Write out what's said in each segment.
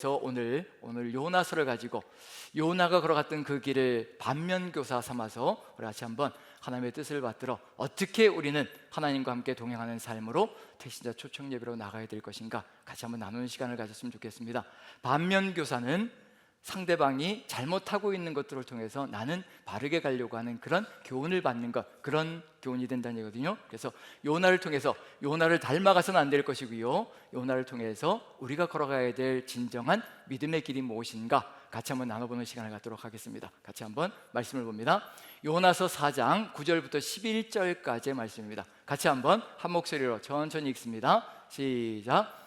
오늘 요나서를 가지고 요나가 걸어갔던 그 길을 반면교사 삼아서 우리 같이 한번 하나님의 뜻을 받들어 어떻게 우리는 하나님과 함께 동행하는 삶으로 택신자 초청 예배로 나가야 될 것인가 같이 한번 나누는 시간을 가졌으면 좋겠습니다. 반면교사는 상대방이 잘못하고 있는 것들을 통해서 나는 바르게 가려고 하는 그런 교훈을 받는 것, 그런 교훈이 된다는 얘기거든요. 그래서 요나를 통해서 요나를 닮아가서는 안 될 것이고요, 요나를 통해서 우리가 걸어가야 될 진정한 믿음의 길이 무엇인가 같이 한번 나눠보는 시간을 갖도록 하겠습니다. 같이 한번 말씀을 봅니다. 요나서 4장 9절부터 11절까지의 말씀입니다. 같이 한번 한 목소리로 천천히 읽습니다. 시작.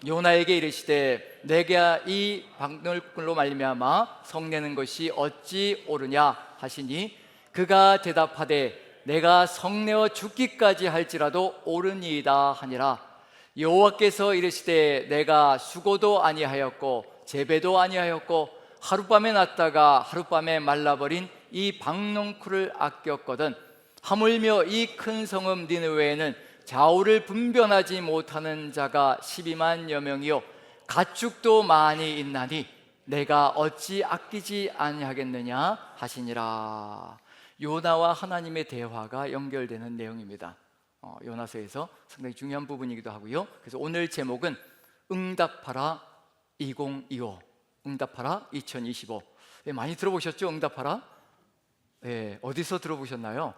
요나에게 이르시되 내가 이 박너풀로 말미암아 성내는 것이 어찌 옳으냐 하시니 그가 대답하되 내가 성내어 죽기까지 할지라도 옳으니이다 하니라. 여호와께서 이르시되 내가 수고도 아니하였고 재배도 아니하였고 하룻밤에 났다가 하룻밤에 말라버린 이 박농쿨을 아꼈거든 하물며 이 큰 성읍 니느웨에는 좌우를 분별하지 못하는 자가 12만여 명이요 가축도 많이 있나니 내가 어찌 아끼지 아니하겠느냐 하시니라. 요나와 하나님의 대화가 연결되는 내용입니다. 요나서에서 상당히 중요한 부분이기도 하고요. 그래서 오늘 제목은 응답하라 2025, 응답하라 2025. 많이 들어보셨죠? 응답하라? 어디서 들어보셨나요?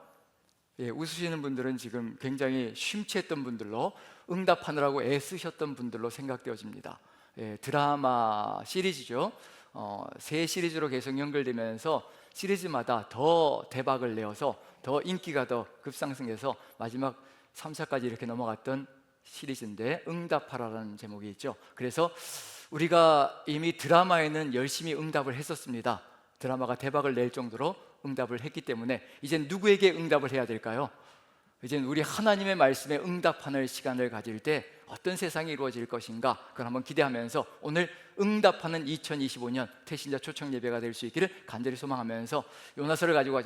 웃으시는 분들은 지금 굉장히 심취했던 분들로, 응답하느라고 애쓰셨던 분들로 생각되어집니다. 드라마 시리즈죠. 새 시리즈로 계속 연결되면서 시리즈마다 더 대박을 내어서 더 인기가 더 급상승해서 마지막 3차까지 이렇게 넘어갔던 시리즈인데 응답하라라는 제목이 있죠. 그래서 우리가 이미 드라마에는 열심히 응답을 했었습니다. 드라마가 대박을 낼 정도로 응답을 했기 때문에 이젠 누구에게 응답을 해야 될까요? 이젠 우리 하나님의 말씀에 응답하는 시간을 가질 때 어떤 세상이 이루어질 것인가, 그걸 한번 기대하면서 오늘 응답하는 2025년 태신자 초청 예배가 될 수 있기를 간절히 소망하면서 요나서를 가지고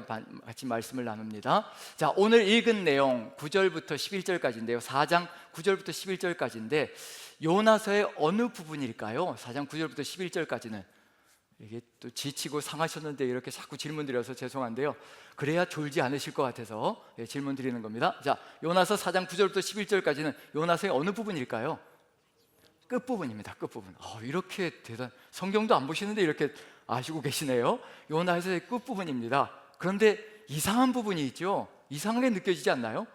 같이 말씀을 나눕니다. 자, 오늘 읽은 내용 9절부터 11절까지인데요 4장 9절부터 11절까지인데 요나서의 어느 부분일까요? 4장 9절부터 11절까지는 이게 또 지치고 상하셨는데 이렇게 자꾸 질문 드려서 죄송한데요, 그래야 졸지 않으실 것 같아서 질문 드리는 겁니다. 자, 요나서 4장 9절부터 11절까지는 요나서의 어느 부분일까요? 끝부분입니다. 끝부분. 이렇게 성경도 안 보시는데 이렇게 아시고 계시네요. 요나서의 끝부분입니다. 그런데 이상한 부분이 있죠. 이상하게 느껴지지 않나요?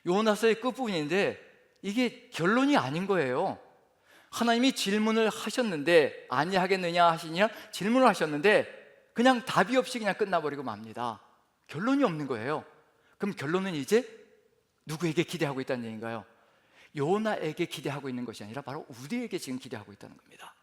요나서의 끝부분인데 이게 결론이 아닌 거예요. 하나님이 질문을 하셨는데 아니하겠느냐 하시냐 질문을 하셨는데 그냥 답이 없이 그냥 끝나버리고 맙니다. 결론이 없는 거예요. 그럼 결론은 이제 누구에게 기대하고 있다는 얘기인가요? 요나에게 기대하고 있는 것이 아니라 바로 우리에게 지금 기대하고 있다는 겁니다.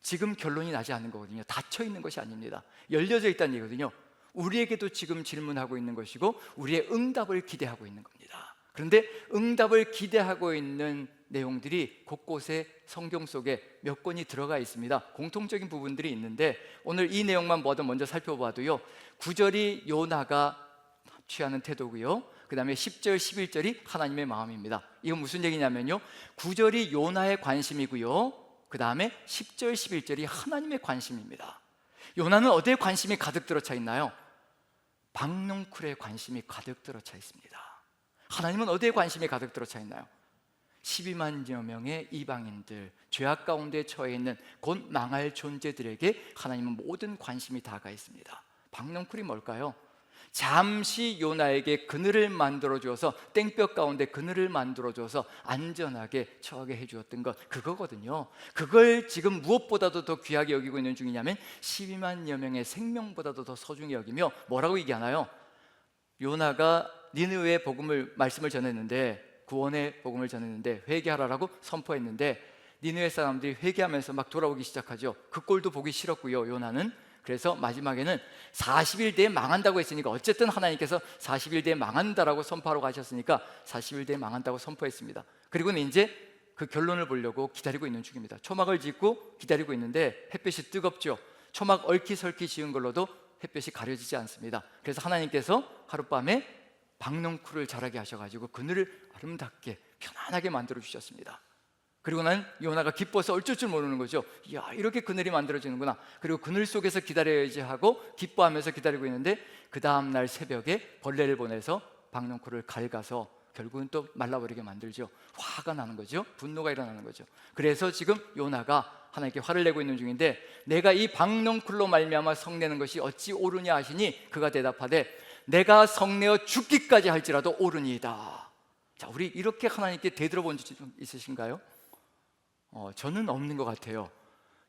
지금 결론이 나지 않는 거거든요. 닫혀 있는 것이 아닙니다. 열려져 있다는 얘기거든요. 우리에게도 지금 질문하고 있는 것이고 우리의 응답을 기대하고 있는 겁니다. 그런데 응답을 기대하고 있는 내용들이 곳곳에 성경 속에 몇 권이 들어가 있습니다. 공통적인 부분들이 있는데 오늘 이 내용만 먼저 살펴봐도요, 9절이 요나가 취하는 태도고요, 그 다음에 10절, 11절이 하나님의 마음입니다. 이건 무슨 얘기냐면요, 9절이 요나의 관심이고요, 그 다음에 10절, 11절이 하나님의 관심입니다. 요나는 어디에 관심이 가득 들어차 있나요? 박농쿨에 관심이 가득 들어차 있습니다. 하나님은 어디에 관심이 가득 들어차 있나요? 12만여 명의 이방인들, 죄악 가운데 처해 있는 곧 망할 존재들에게 하나님은 모든 관심이 다가 있습니다. 박농쿨이 뭘까요? 잠시 요나에게 그늘을 만들어주어서, 땡볕 가운데 그늘을 만들어줘서 안전하게 처하게 해주었던 것, 그거거든요. 그걸 지금 무엇보다도 더 귀하게 여기고 있는 중이냐면 12만여 명의 생명보다도 더 소중히 여기며 뭐라고 얘기하나요? 요나가 니느웨 말씀을 전했는데, 구원의 복음을 전했는데, 회개하라라고 선포했는데 니느웨 사람들이 회개하면서 막 돌아오기 시작하죠. 그 꼴도 보기 싫었고요, 요나는. 그래서 마지막에는 40일 뒤에 망한다고 했으니까, 어쨌든 하나님께서 40일 뒤에 망한다라고 선포하러 가셨으니까 40일 뒤에 망한다고 선포했습니다. 그리고는 이제 그 결론을 보려고 기다리고 있는 중입니다. 초막을 짓고 기다리고 있는데 햇볕이 뜨겁죠. 초막 얼키설키 지은 걸로도 햇볕이 가려지지 않습니다. 그래서 하나님께서 하룻밤에 박농쿨을 자라게 하셔가지고 그늘을 아름답게 편안하게 만들어 주셨습니다. 그리고 난 요나가 기뻐서 어쩔 줄 모르는 거죠. 이야, 이렇게 그늘이 만들어지는구나. 그리고 그늘 속에서 기다려야지 하고 기뻐하면서 기다리고 있는데 그 다음날 새벽에 벌레를 보내서 박넝쿨을 갉아서 결국은 또 말라버리게 만들죠. 화가 나는 거죠. 분노가 일어나는 거죠. 그래서 지금 요나가 하나님께 화를 내고 있는 중인데, 내가 이 박넝쿨로 말미암아 성내는 것이 어찌 옳으냐 하시니 그가 대답하되 내가 성내어 죽기까지 할지라도 옳으니이다. 자, 우리 이렇게 하나님께 대들어본 적 좀 있으신가요? 저는 없는 것 같아요.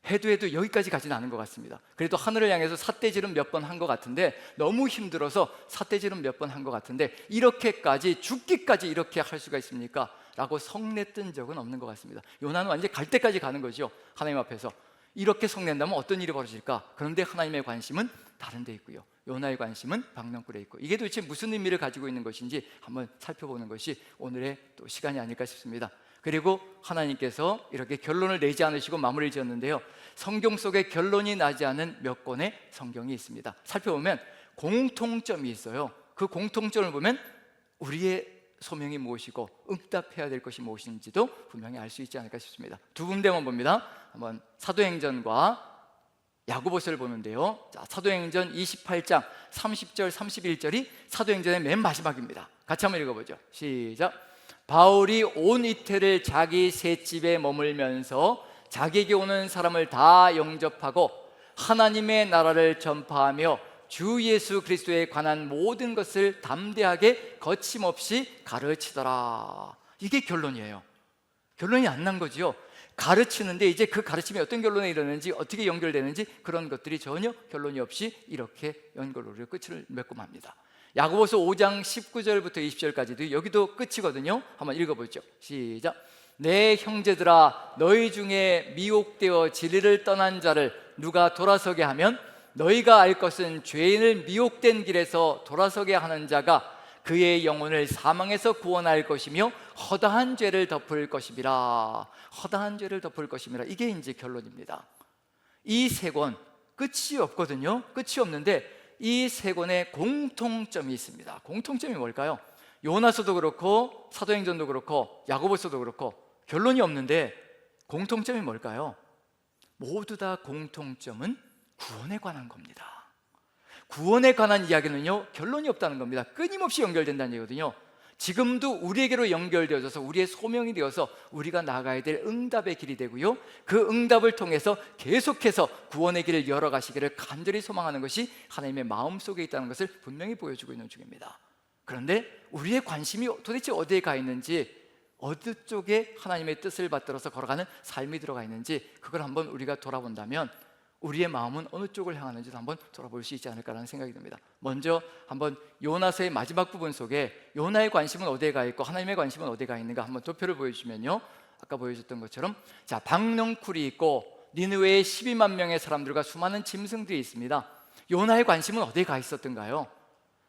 해도 여기까지 가지는 않은 것 같습니다. 그래도 하늘을 향해서 삿대질은 몇 번 한 것 같은데, 너무 힘들어서 삿대질은 몇 번 한 것 같은데 이렇게까지 죽기까지 이렇게 할 수가 있습니까? 라고 성냈던 적은 없는 것 같습니다. 요나는 완전히 갈 때까지 가는 거죠. 하나님 앞에서 이렇게 성낸다면 어떤 일이 벌어질까? 그런데 하나님의 관심은 다른 데 있고요, 요나의 관심은 박넝쿨에 있고, 이게 도대체 무슨 의미를 가지고 있는 것인지 한번 살펴보는 것이 오늘의 또 시간이 아닐까 싶습니다. 그리고 하나님께서 이렇게 결론을 내지 않으시고 마무리를 지었는데요, 성경 속에 결론이 나지 않은 몇 권의 성경이 있습니다. 살펴보면 공통점이 있어요. 그 공통점을 보면 우리의 소명이 무엇이고 응답해야 될 것이 무엇인지도 분명히 알 수 있지 않을까 싶습니다. 두 군데만 봅니다. 한번 사도행전과 야고보서를 보는데요, 자, 사도행전 28장 30절 31절이 사도행전의 맨 마지막입니다. 같이 한번 읽어보죠. 시작. 바울이 온 이태를 자기 셋집에 머물면서 자기에게 오는 사람을 다 영접하고 하나님의 나라를 전파하며 주 예수 그리스도에 관한 모든 것을 담대하게 거침없이 가르치더라. 이게 결론이에요. 결론이 안 난 거지요. 가르치는데 이제 그 가르침이 어떤 결론에 이르는지, 어떻게 연결되는지 그런 것들이 전혀 결론이 없이 이렇게 연결고리로 끝을 맺고 맙니다. 야고보서 5장 19절부터 20절까지도 여기도 끝이거든요. 한번 읽어보죠. 시작. 내 형제들아, 너희 중에 미혹되어 진리를 떠난 자를 누가 돌아서게 하면 너희가 알 것은 죄인을 미혹된 길에서 돌아서게 하는 자가 그의 영혼을 사망에서 구원할 것이며 허다한 죄를 덮을 것임이라. 허다한 죄를 덮을 것임이라. 이게 이제 결론입니다. 이 세 권 끝이 없거든요. 끝이 없는데 이 세 권의 공통점이 있습니다. 공통점이 뭘까요? 요나서도 그렇고 사도행전도 그렇고 야고보서도 그렇고 결론이 없는데 공통점이 뭘까요? 모두 다 공통점은 구원에 관한 겁니다. 구원에 관한 이야기는요, 결론이 없다는 겁니다. 끊임없이 연결된다는 얘기거든요. 지금도 우리에게로 연결되어져서 우리의 소명이 되어서 우리가 나가야 될 응답의 길이 되고요, 그 응답을 통해서 계속해서 구원의 길을 열어가시기를 간절히 소망하는 것이 하나님의 마음속에 있다는 것을 분명히 보여주고 있는 중입니다. 그런데 우리의 관심이 도대체 어디에 가 있는지, 어느 쪽에 하나님의 뜻을 받들어서 걸어가는 삶이 들어가 있는지, 그걸 한번 우리가 돌아본다면 우리의 마음은 어느 쪽을 향하는지도 한번 돌아볼 수 있지 않을까라는 생각이 듭니다. 먼저 한번 요나서의 마지막 부분 속에 요나의 관심은 어디에 가 있고 하나님의 관심은 어디에 가 있는가 한번 도표를 보여주시면요, 아까 보여줬던 것처럼, 자, 박넝쿨이 있고 니느웨에 12만 명의 사람들과 수많은 짐승들이 있습니다. 요나의 관심은 어디에 가 있었던가요?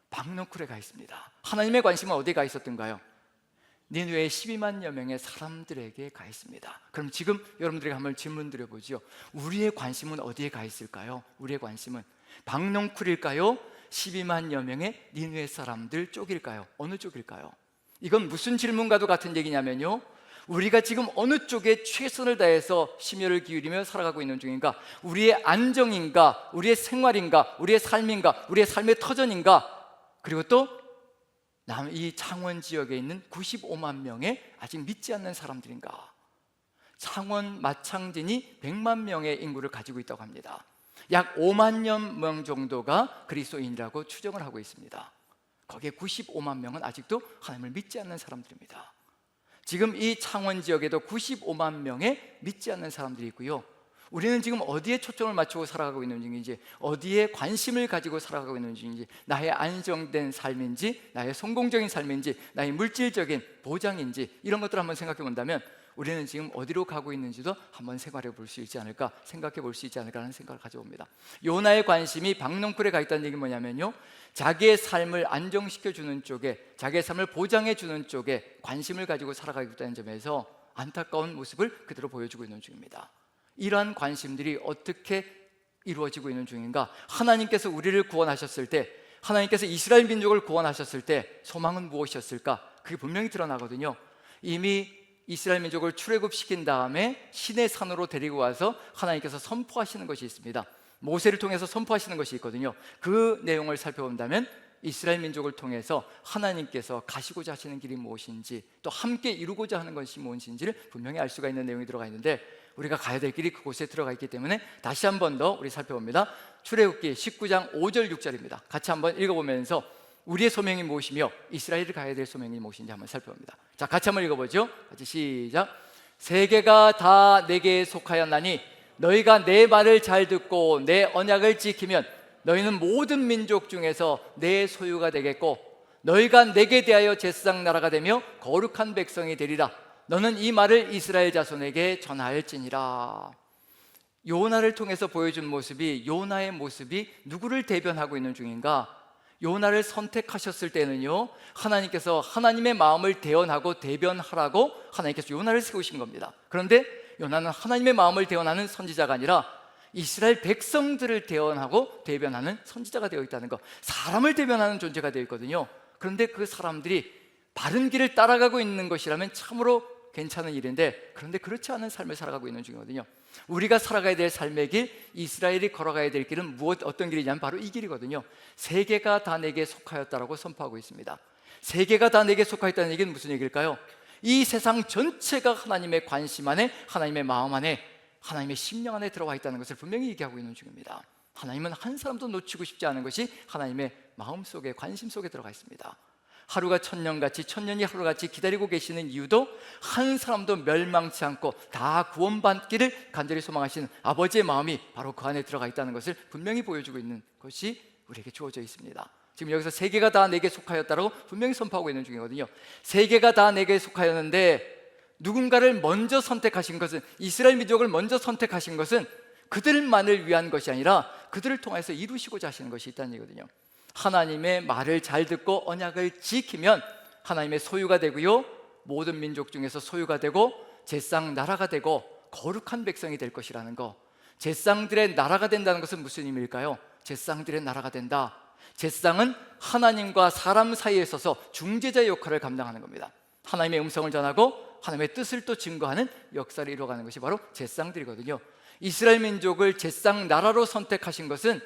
박넝쿨에 가 있습니다. 하나님의 관심은 어디에 가 있었던가요? 니느웨에 12만여 명의 사람들에게 가 있습니다. 그럼 지금 여러분들에게 한번 질문 드려보죠. 우리의 관심은 어디에 가 있을까요? 우리의 관심은 박넝쿨일까요? 12만여 명의 니느웨 사람들 쪽일까요? 어느 쪽일까요? 이건 무슨 질문과도 같은 얘기냐면요, 우리가 지금 어느 쪽에 최선을 다해서 심혈을 기울이며 살아가고 있는 중인가? 우리의 안정인가? 우리의 생활인가? 우리의 삶인가? 우리의 삶의 터전인가? 그리고 또 이 창원 지역에 있는 95만 명의 아직 믿지 않는 사람들인가? 창원 마창진이 100만 명의 인구를 가지고 있다고 합니다. 약 5만 명 정도가 그리스도인이라고 추정을 하고 있습니다. 거기에 95만 명은 아직도 하나님을 믿지 않는 사람들입니다. 지금 이 창원 지역에도 95만 명의 믿지 않는 사람들이 있고요, 우리는 지금 어디에 초점을 맞추고 살아가고 있는 중인지, 어디에 관심을 가지고 살아가고 있는 중인지, 나의 안정된 삶인지, 나의 성공적인 삶인지, 나의 물질적인 보장인지, 이런 것들을 한번 생각해 본다면 우리는 지금 어디로 가고 있는지도 한번 생각해 볼 수 있지 않을까, 생각해 볼 수 있지 않을까라는 생각을 가져봅니다. 요나의 관심이 박넝쿨에 가 있다는 얘기는 뭐냐면요, 자기의 삶을 안정시켜 주는 쪽에, 자기의 삶을 보장해 주는 쪽에 관심을 가지고 살아가고 있다는 점에서 안타까운 모습을 그대로 보여주고 있는 중입니다. 이러한 관심들이 어떻게 이루어지고 있는 중인가? 하나님께서 우리를 구원하셨을 때, 하나님께서 이스라엘 민족을 구원하셨을 때 소망은 무엇이었을까? 그게 분명히 드러나거든요. 이미 이스라엘 민족을 출애굽시킨 다음에 시내 산으로 데리고 와서 하나님께서 선포하시는 것이 있습니다. 모세를 통해서 선포하시는 것이 있거든요. 그 내용을 살펴본다면 이스라엘 민족을 통해서 하나님께서 가시고자 하시는 길이 무엇인지, 또 함께 이루고자 하는 것이 무엇인지를 분명히 알 수가 있는 내용이 들어가 있는데, 우리가 가야 될 길이 그곳에 들어가 있기 때문에 다시 한 번 더 우리 살펴봅니다. 출애굽기 19장 5절 6절입니다. 같이 한번 읽어보면서 우리의 소명이 무엇이며 이스라엘이 가야 될 소명이 무엇인지 한번 살펴봅니다. 자, 같이 한번 읽어보죠. 같이 시작. 세계가 다 내게 속하였나니 너희가 내 말을 잘 듣고 내 언약을 지키면 너희는 모든 민족 중에서 내 소유가 되겠고 너희가 내게 대하여 제사장 나라가 되며 거룩한 백성이 되리라. 너는 이 말을 이스라엘 자손에게 전하할지니라. 요나를 통해서 보여준 모습이, 요나의 모습이 누구를 대변하고 있는 중인가? 요나를 선택하셨을 때는요, 하나님께서 하나님의 마음을 대언하고 대변하라고 하나님께서 요나를 세우신 겁니다. 그런데 요나는 하나님의 마음을 대언하는 선지자가 아니라 이스라엘 백성들을 대언하고 대변하는 선지자가 되어 있다는 것, 사람을 대변하는 존재가 되어 있거든요. 그런데 그 사람들이 바른 길을 따라가고 있는 것이라면 참으로 괜찮은 일인데, 그런데 그렇지 않은 삶을 살아가고 있는 중이거든요. 우리가 살아가야 될 삶의 길, 이스라엘이 걸어가야 될 길은 어떤 길이냐면 바로 이 길이거든요. 세계가 다 내게 속하였다라고 선포하고 있습니다. 세계가 다 내게 속하였다는 얘기는 무슨 얘기일까요? 이 세상 전체가 하나님의 관심 안에, 하나님의 마음 안에, 하나님의 심령 안에 들어와 있다는 것을 분명히 얘기하고 있는 중입니다. 하나님은 한 사람도 놓치고 싶지 않은 것이 하나님의 마음 속에, 관심 속에 들어가 있습니다. 하루가 천년같이, 천년이 하루같이 기다리고 계시는 이유도 한 사람도 멸망치 않고 다 구원받기를 간절히 소망하시는 아버지의 마음이 바로 그 안에 들어가 있다는 것을 분명히 보여주고 있는 것이 우리에게 주어져 있습니다. 지금 여기서 세계가 다 내게 속하였다라고 분명히 선포하고 있는 중이거든요. 세계가 다 내게 속하였는데 누군가를 먼저 선택하신 것은, 이스라엘 민족을 먼저 선택하신 것은 그들만을 위한 것이 아니라 그들을 통해서 이루시고자 하시는 것이 있다는 얘기거든요. 하나님의 말을 잘 듣고 언약을 지키면 하나님의 소유가 되고요, 모든 민족 중에서 소유가 되고 제사장 나라가 되고 거룩한 백성이 될 것이라는 거. 제사장들의 나라가 된다는 것은 무슨 의미일까요? 제사장들의 나라가 된다. 제사장은 하나님과 사람 사이에 서서 중재자의 역할을 감당하는 겁니다. 하나님의 음성을 전하고 하나님의 뜻을 또 증거하는 역사를 이루어가는 것이 바로 제사장들이거든요. 이스라엘 민족을 제사장 나라로 선택하신 것은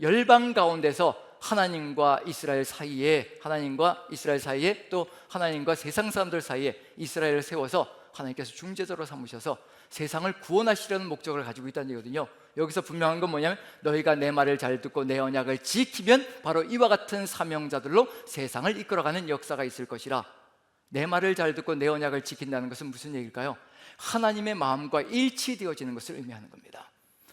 열방 가운데서 하나님과 이스라엘 사이에, 하나님과 이스라엘 사이에, 또 하나님과 세상 사람들 사이에 이스라엘을 세워서 하나님께서 중재자로 삼으셔서 세상을 구원하시려는 목적을 가지고 있다는 얘기거든요. 여기서 분명한 건 뭐냐면 너희가 내 말을 잘 듣고 내 언약을 지키면 바로 이와 같은 사명자들로 세상을 이끌어가는 역사가 있을 것이라. 내 말을 잘 듣고 내 언약을 지킨다는 것은 무슨 얘기일까요? 하나님의 마음과 일치되어지는 것을 의미하는 겁니다.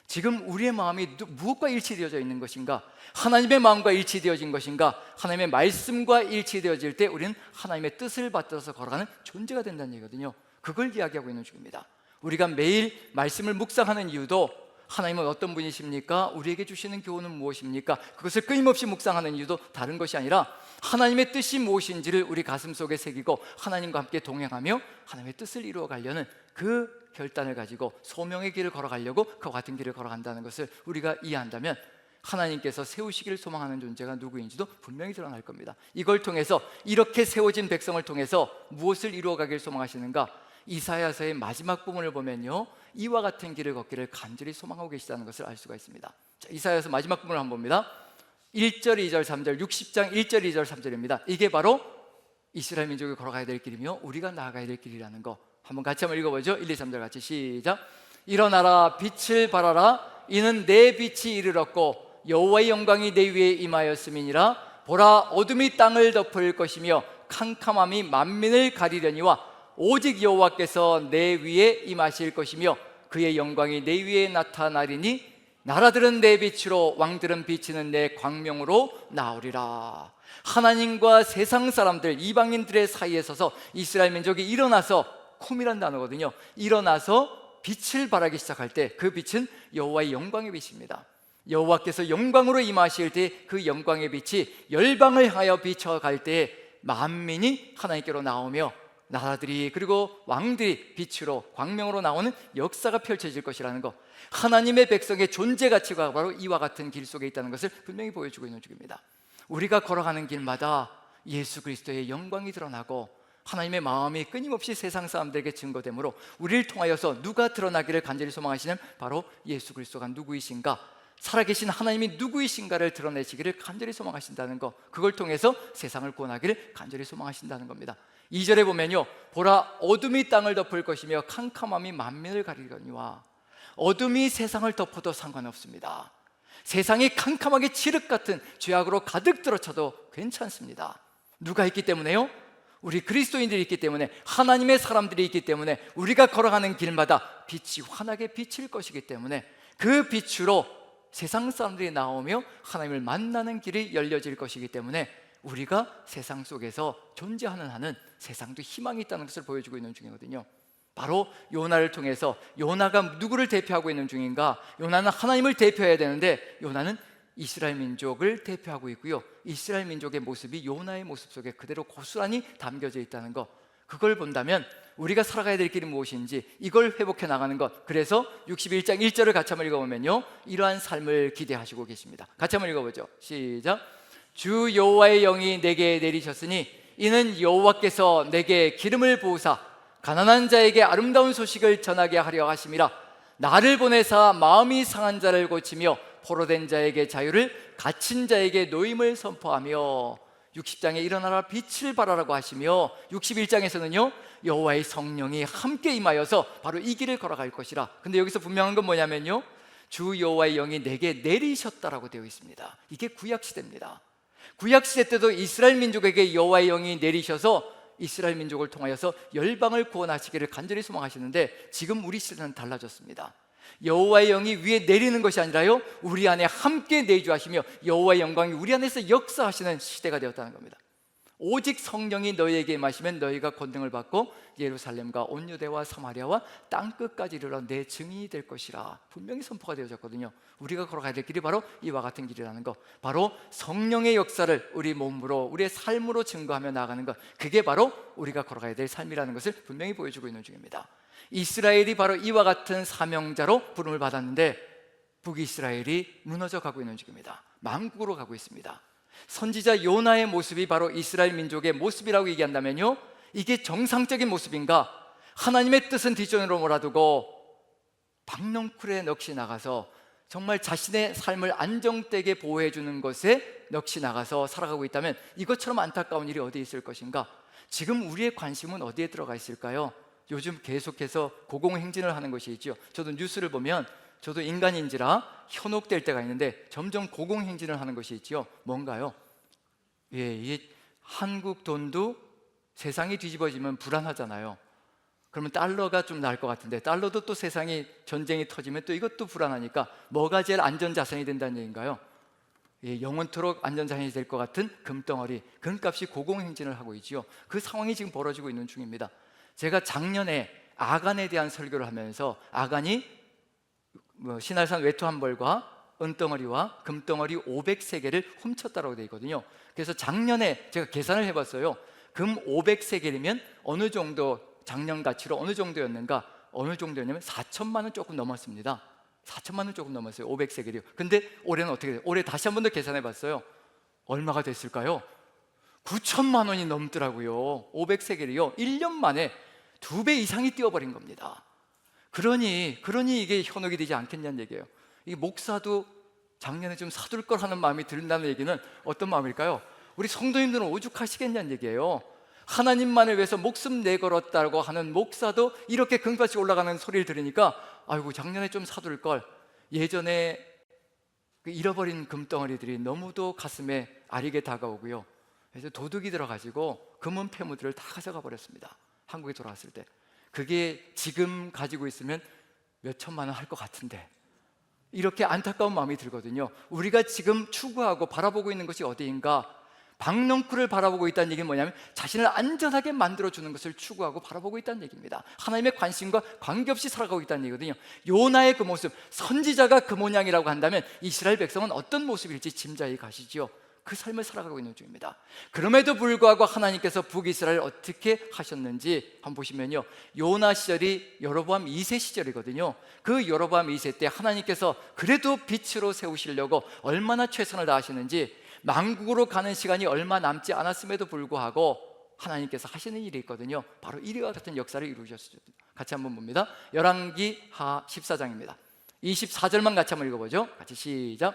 지금 우리의 마음이 무엇과 일치되어져 있는 것인가? 하나님의 마음과 일치되어진 것인가? 하나님의 말씀과 일치되어질 때 우리는 하나님의 뜻을 받들어서 걸어가는 존재가 된다는 얘기거든요. 그걸 이야기하고 있는 중입니다. 우리가 매일 말씀을 묵상하는 이유도 하나님은 어떤 분이십니까? 우리에게 주시는 교훈은 무엇입니까? 그것을 끊임없이 묵상하는 이유도 다른 것이 아니라 하나님의 뜻이 무엇인지를 우리 가슴 속에 새기고 하나님과 함께 동행하며 하나님의 뜻을 이루어 가려는 그 결단을 가지고 소명의 길을 걸어가려고 그와 같은 길을 걸어간다는 것을 우리가 이해한다면 하나님께서 세우시기를 소망하는 존재가 누구인지도 분명히 드러날 겁니다. 이걸 통해서, 이렇게 세워진 백성을 통해서 무엇을 이루어가길 소망하시는가? 이사야서의 마지막 부분을 보면요, 이와 같은 길을 걷기를 간절히 소망하고 계시다는 것을 알 수가 있습니다. 자, 이사야서 마지막 부분을 한번 봅니다. 1절, 2절, 3절, 60장 1절, 2절, 3절입니다. 이게 바로 이스라엘 민족이 걸어가야 될 길이며 우리가 나아가야 될 길이라는 거 한번 같이 한번 읽어보죠. 1, 2, 3절 같이 시작. 일어나라, 빛을 발하라. 이는 내 빛이 이르렀고 여호와의 영광이 내 위에 임하였음이니라. 보라, 어둠이 땅을 덮을 것이며 캄캄함이 만민을 가리려니와 오직 여호와께서 내 위에 임하실 것이며 그의 영광이 내 위에 나타나리니 나라들은 내 빛으로, 왕들은 비치는 내 광명으로 나오리라. 하나님과 세상 사람들, 이방인들의 사이에 서서 이스라엘 민족이 일어나서, 쿰이란 단어거든요. 일어나서 빛을 발하기 시작할 때 그 빛은 여호와의 영광의 빛입니다. 여호와께서 영광으로 임하실 때 그 영광의 빛이 열방을 향하여 비춰갈 때에 만민이 하나님께로 나오며 나라들이, 그리고 왕들이 빛으로, 광명으로 나오는 역사가 펼쳐질 것이라는 것, 하나님의 백성의 존재 가치가 바로 이와 같은 길 속에 있다는 것을 분명히 보여주고 있는 중입니다. 우리가 걸어가는 길마다 예수 그리스도의 영광이 드러나고 하나님의 마음이 끊임없이 세상 사람들에게 증거되므로 우리를 통하여서 누가 드러나기를 간절히 소망하시는 바로 예수 그리스도가 누구이신가, 살아계신 하나님이 누구이신가를 드러내시기를 간절히 소망하신다는 것, 그걸 통해서 세상을 구원하기를 간절히 소망하신다는 겁니다. 2절에 보면요, 보라 어둠이 땅을 덮을 것이며 캄캄함이 만민을 가리거니와. 어둠이 세상을 덮어도 상관없습니다. 세상이 캄캄하게 칠흑 같은 죄악으로 가득 들어차도 괜찮습니다. 누가 있기 때문에요? 우리 그리스도인들이 있기 때문에, 하나님의 사람들이 있기 때문에, 우리가 걸어가는 길마다 빛이 환하게 비칠 것이기 때문에 그 빛으로 세상 사람들이 나오며 하나님을 만나는 길이 열려질 것이기 때문에 우리가 세상 속에서 존재하는 한은 세상도 희망이 있다는 것을 보여주고 있는 중이거든요. 바로 요나를 통해서, 요나가 누구를 대표하고 있는 중인가? 요나는 하나님을 대표해야 되는데 요나는 이스라엘 민족을 대표하고 있고요, 이스라엘 민족의 모습이 요나의 모습 속에 그대로 고스란히 담겨져 있다는 것, 그걸 본다면 우리가 살아가야 될 길이 무엇인지 이걸 회복해 나가는 것. 그래서 61장 1절을 같이 한번 읽어보면요, 이러한 삶을 기대하시고 계십니다. 같이 한번 읽어보죠. 시작. 주 여호와의 영이 내게 내리셨으니 이는 여호와께서 내게 기름을 부으사 가난한 자에게 아름다운 소식을 전하게 하려 하심이라. 나를 보내사 마음이 상한 자를 고치며 포로된 자에게 자유를, 갇힌 자에게 노임을 선포하며. 60장에 일어나라 빛을 발하라고 하시며 61장에서는요 여호와의 성령이 함께 임하여서 바로 이 길을 걸어갈 것이라. 근데 여기서 분명한 건 뭐냐면요, 주 여호와의 영이 내게 내리셨다라고 되어 있습니다. 이게 구약시대입니다. 구약시대 때도 이스라엘 민족에게 여호와의 영이 내리셔서 이스라엘 민족을 통하여서 열방을 구원하시기를 간절히 소망하시는데, 지금 우리 시대는 달라졌습니다. 여호와의 영이 위에 내리는 것이 아니라요, 우리 안에 함께 내주하시며 여호와의 영광이 우리 안에서 역사하시는 시대가 되었다는 겁니다. 오직 성령이 너희에게 임하시면 너희가 권능을 받고 예루살렘과 온 유대와 사마리아와 땅끝까지 이르러 내 증인이 될 것이라. 분명히 선포가 되어졌거든요. 우리가 걸어가야 될 길이 바로 이와 같은 길이라는 것, 바로 성령의 역사를 우리 몸으로, 우리의 삶으로 증거하며 나아가는 것, 그게 바로 우리가 걸어가야 될 삶이라는 것을 분명히 보여주고 있는 중입니다. 이스라엘이 바로 이와 같은 사명자로 부름을 받았는데 북이스라엘이 무너져 가고 있는 중입니다. 망국으로 가고 있습니다. 선지자 요나의 모습이 바로 이스라엘 민족의 모습이라고 얘기한다면요, 이게 정상적인 모습인가? 하나님의 뜻은 뒷전으로 몰아두고 박넝쿨에 넋이 나가서 정말 자신의 삶을 안정되게 보호해주는 것에 넋이 나가서 살아가고 있다면 이것처럼 안타까운 일이 어디에 있을 것인가? 지금 우리의 관심은 어디에 들어가 있을까요? 요즘 계속해서 고공행진을 하는 것이 있죠. 저도 뉴스를 보면, 저도 인간인지라 현혹될 때가 있는데 점점 고공행진을 하는 것이 있죠. 뭔가요? 이게 한국 돈도 세상이 뒤집어지면 불안하잖아요. 그러면 달러가 좀 나을 것 같은데 달러도 또 세상이 전쟁이 터지면 또 이것도 불안하니까 뭐가 제일 안전자산이 된다는 얘기인가요? 영원토록 안전자산이 될 것 같은 금덩어리, 금값이 고공행진을 하고 있지요. 그 상황이 지금 벌어지고 있는 중입니다. 제가 작년에 아간에 대한 설교를 하면서 아간이 신할산 외투 한 벌과 은덩어리와 금덩어리 500세겔을 훔쳤다고 되어 있거든요. 그래서 작년에 제가 계산을 해봤어요. 금 500세겔이면 어느 정도, 작년 가치로 어느 정도였는가? 어느 정도였냐면 4천만 원 조금 넘었습니다. 4천만 원 조금 넘었어요. 500세겔이요. 근데 올해는 어떻게 돼요? 올해 다시 한 번 더 계산해봤어요. 얼마가 됐을까요? 9천만 원이 넘더라고요. 500세겔이요. 1년 만에 2배 이상이 뛰어버린 겁니다. 그러니 이게 현혹이 되지 않겠냐는 얘기예요. 이 목사도 작년에 좀 사둘 걸 하는 마음이 든다는 얘기는 어떤 마음일까요? 우리 성도님들은 오죽하시겠냐는 얘기예요. 하나님만을 위해서 목숨 내걸었다고 하는 목사도 이렇게 금값이 올라가는 소리를 들으니까 아이고, 작년에 좀 사둘 걸. 예전에 그 잃어버린 금덩어리들이 너무도 가슴에 아리게 다가오고요. 그래서 도둑이 들어가지고 금은 폐무들을 다 가져가 버렸습니다. 한국에 돌아왔을 때. 그게 지금 가지고 있으면 몇 천만 원 할 것 같은데, 이렇게 안타까운 마음이 들거든요. 우리가 지금 추구하고 바라보고 있는 것이 어디인가? 박넝쿨을 바라보고 있다는 얘기는 뭐냐면 자신을 안전하게 만들어주는 것을 추구하고 바라보고 있다는 얘기입니다. 하나님의 관심과 관계없이 살아가고 있다는 얘기거든요. 요나의 그 모습, 선지자가 그 모양이라고 한다면 이스라엘 백성은 어떤 모습일지 짐작이 가시죠. 그 삶을 살아가고 있는 중입니다. 그럼에도 불구하고 하나님께서 북이스라엘 어떻게 하셨는지 한번 보시면요, 요나 시절이 여로보암 2세 시절이거든요. 그 여로보암 2세 때 하나님께서 그래도 빛으로 세우시려고 얼마나 최선을 다하시는지, 망국으로 가는 시간이 얼마 남지 않았음에도 불구하고 하나님께서 하시는 일이 있거든요. 바로 이와 같은 역사를 이루셨습니다. 같이 한번 봅니다. 열왕기 하 14장입니다 24절만 같이 한번 읽어보죠. 같이 시작.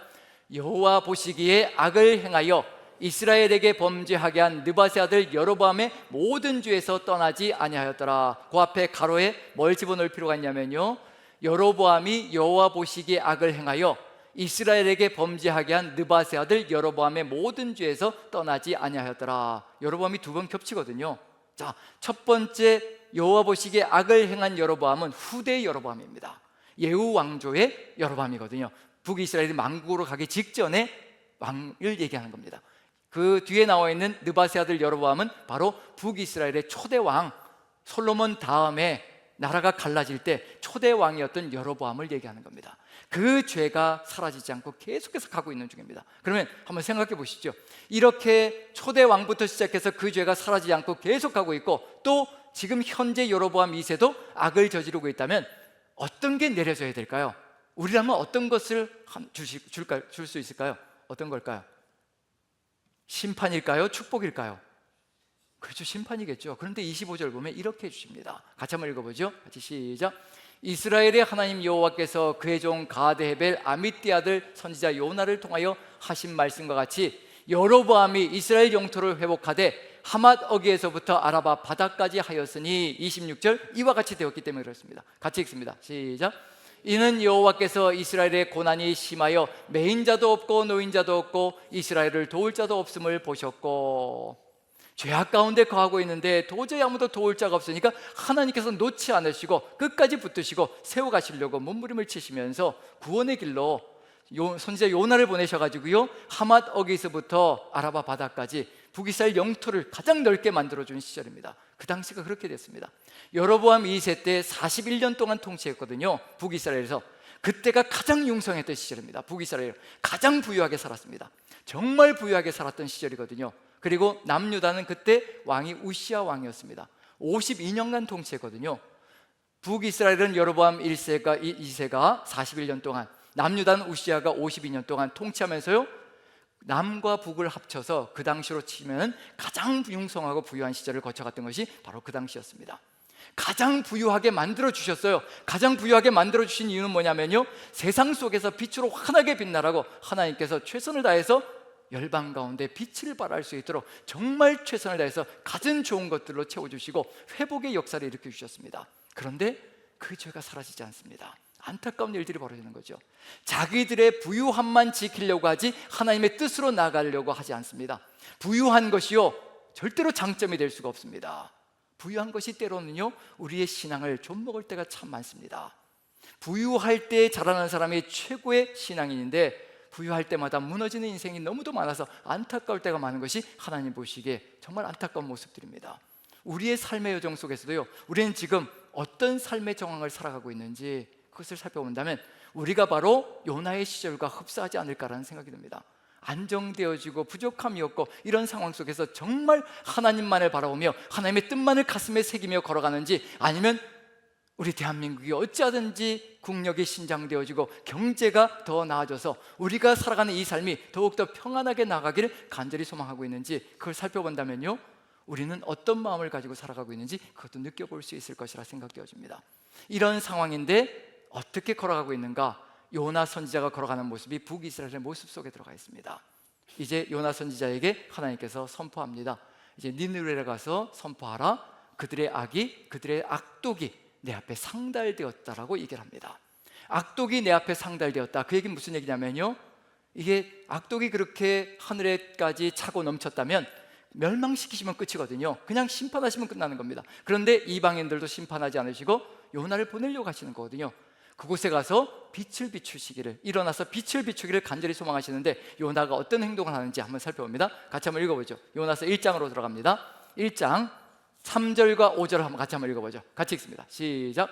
여호와 보시기에 악을 행하여 이스라엘에게 범죄하게 한 느밧의 아들 여로보암의 모든 죄에서 떠나지 아니하였더라. 그 앞에 가로에 뭘 집어넣을 필요가 있냐면요, 여로보암이 여호와 보시기에 악을 행하여 이스라엘에게 범죄하게 한 느밧의 아들 여로보암의 모든 죄에서 떠나지 아니하였더라. 여로보암이 두 번 겹치거든요. 자, 첫 번째 여호와 보시기에 악을 행한 여로보암은 후대 여로보암입니다. 예후 왕조의 여로보암이거든요. 북이스라엘이 만국으로 가기 직전에 왕을 얘기하는 겁니다. 그 뒤에 나와 있는 느밧의 아들 여로보암은 바로 북이스라엘의 초대 왕 솔로몬 다음에 나라가 갈라질 때 초대 왕이었던 여로보암을 얘기하는 겁니다. 그 죄가 사라지지 않고 계속해서 가고 있는 중입니다. 그러면 한번 생각해 보시죠. 이렇게 초대 왕부터 시작해서 그 죄가 사라지지 않고 계속 가고 있고, 또 지금 현재 여로보암 2세도 악을 저지르고 있다면 어떤 게 내려져야 될까요? 우리라면 어떤 것을 줄 수 있을까요? 어떤 걸까요? 심판일까요? 축복일까요? 그렇죠, 심판이겠죠. 그런데 25절 보면 이렇게 해주십니다. 같이 한번 읽어보죠. 같이 시작. 이스라엘의 하나님 여호와께서 그의 종 가드헤벨 아미띠 아들 선지자 요나를 통하여 하신 말씀과 같이 여로보암이 이스라엘 영토를 회복하되 하맛 어귀에서부터 아라바 바다까지 하였으니 26절 이와 같이 되었기 때문에 그렇습니다. 같이 읽습니다. 시작. 이는 여호와께서 이스라엘의 고난이 심하여 매인자도 없고 노인자도 없고 이스라엘을 도울 자도 없음을 보셨고, 죄악 가운데 거하고 있는데 도저히 아무도 도울 자가 없으니까 하나님께서 놓지 않으시고 끝까지 붙드시고 세워가시려고 몸부림을 치시면서 구원의 길로 선지자 요나를 보내셔가지고요, 하맛 어귀에서부터 아라바 바다까지 북이스라엘 영토를 가장 넓게 만들어준 시절입니다. 그 당시가 그렇게 됐습니다. 여로보암 2세 때 41년 동안 통치했거든요, 북이스라엘에서. 그때가 가장 융성했던 시절입니다. 북이스라엘 가장 부유하게 살았습니다. 정말 부유하게 살았던 시절이거든요. 그리고 남유다는 그때 왕이 우시야 왕이었습니다. 52년간 통치했거든요. 북이스라엘은 여로보암 1세가 2세가 41년 동안, 남유다는 우시야가 52년 동안 통치하면서요, 남과 북을 합쳐서 그 당시로 치면 가장 융성하고 부유한 시절을 거쳐갔던 것이 바로 그 당시였습니다. 가장 부유하게 만들어 주셨어요. 가장 부유하게 만들어 주신 이유는 뭐냐면요, 세상 속에서 빛으로 환하게 빛나라고 하나님께서 최선을 다해서 열방 가운데 빛을 발할 수 있도록 정말 최선을 다해서 가진 좋은 것들로 채워주시고 회복의 역사를 일으켜 주셨습니다. 그런데 그 죄가 사라지지 않습니다. 안타까운 일들이 벌어지는 거죠. 자기들의 부유함만 지키려고 하지 하나님의 뜻으로 나가려고 하지 않습니다. 부유한 것이요, 절대로 장점이 될 수가 없습니다. 부유한 것이 때로는요, 우리의 신앙을 좀먹을 때가 참 많습니다. 부유할 때 자라는 사람이 최고의 신앙인인데 부유할 때마다 무너지는 인생이 너무도 많아서 안타까울 때가 많은 것이 하나님 보시기에 정말 안타까운 모습들입니다. 우리의 삶의 여정 속에서도요, 우리는 지금 어떤 삶의 정황을 살아가고 있는지 그것을 살펴본다면 우리가 바로 요나의 시절과 흡사하지 않을까라는 생각이 듭니다. 안정되어지고 부족함이 없고 이런 상황 속에서 정말 하나님만을 바라보며 하나님의 뜻만을 가슴에 새기며 걸어가는지, 아니면 우리 대한민국이 어찌하든지 국력이 신장되어지고 경제가 더 나아져서 우리가 살아가는 이 삶이 더욱더 평안하게 나가기를 간절히 소망하고 있는지, 그걸 살펴본다면요, 우리는 어떤 마음을 가지고 살아가고 있는지 그것도 느껴볼 수 있을 것이라 생각되어집니다. 이런 상황인데 어떻게 걸어가고 있는가? 요나 선지자가 걸어가는 모습이 북이스라엘의 모습 속에 들어가 있습니다. 이제 요나 선지자에게 하나님께서 선포합니다. 이제 니느웨에 가서 선포하라. 그들의 악이, 그들의 악독이 내 앞에 상달되었다라고 얘기를 합니다. 악독이 내 앞에 상달되었다. 그 얘기는 무슨 얘기냐면요, 이게 악독이 그렇게 하늘에까지 차고 넘쳤다면 멸망시키시면 끝이거든요. 그냥 심판하시면 끝나는 겁니다. 그런데 이방인들도 심판하지 않으시고 요나를 보내려고 하시는 거거든요. 그곳에 가서 빛을 비추시기를, 일어나서 빛을 비추기를 간절히 소망하시는데 요나가 어떤 행동을 하는지 한번 살펴봅니다. 같이 한번 읽어보죠. 요나서 1장으로 들어갑니다. 1장 3절과 5절을 한번 같이 한번 읽어보죠. 같이 읽습니다. 시작.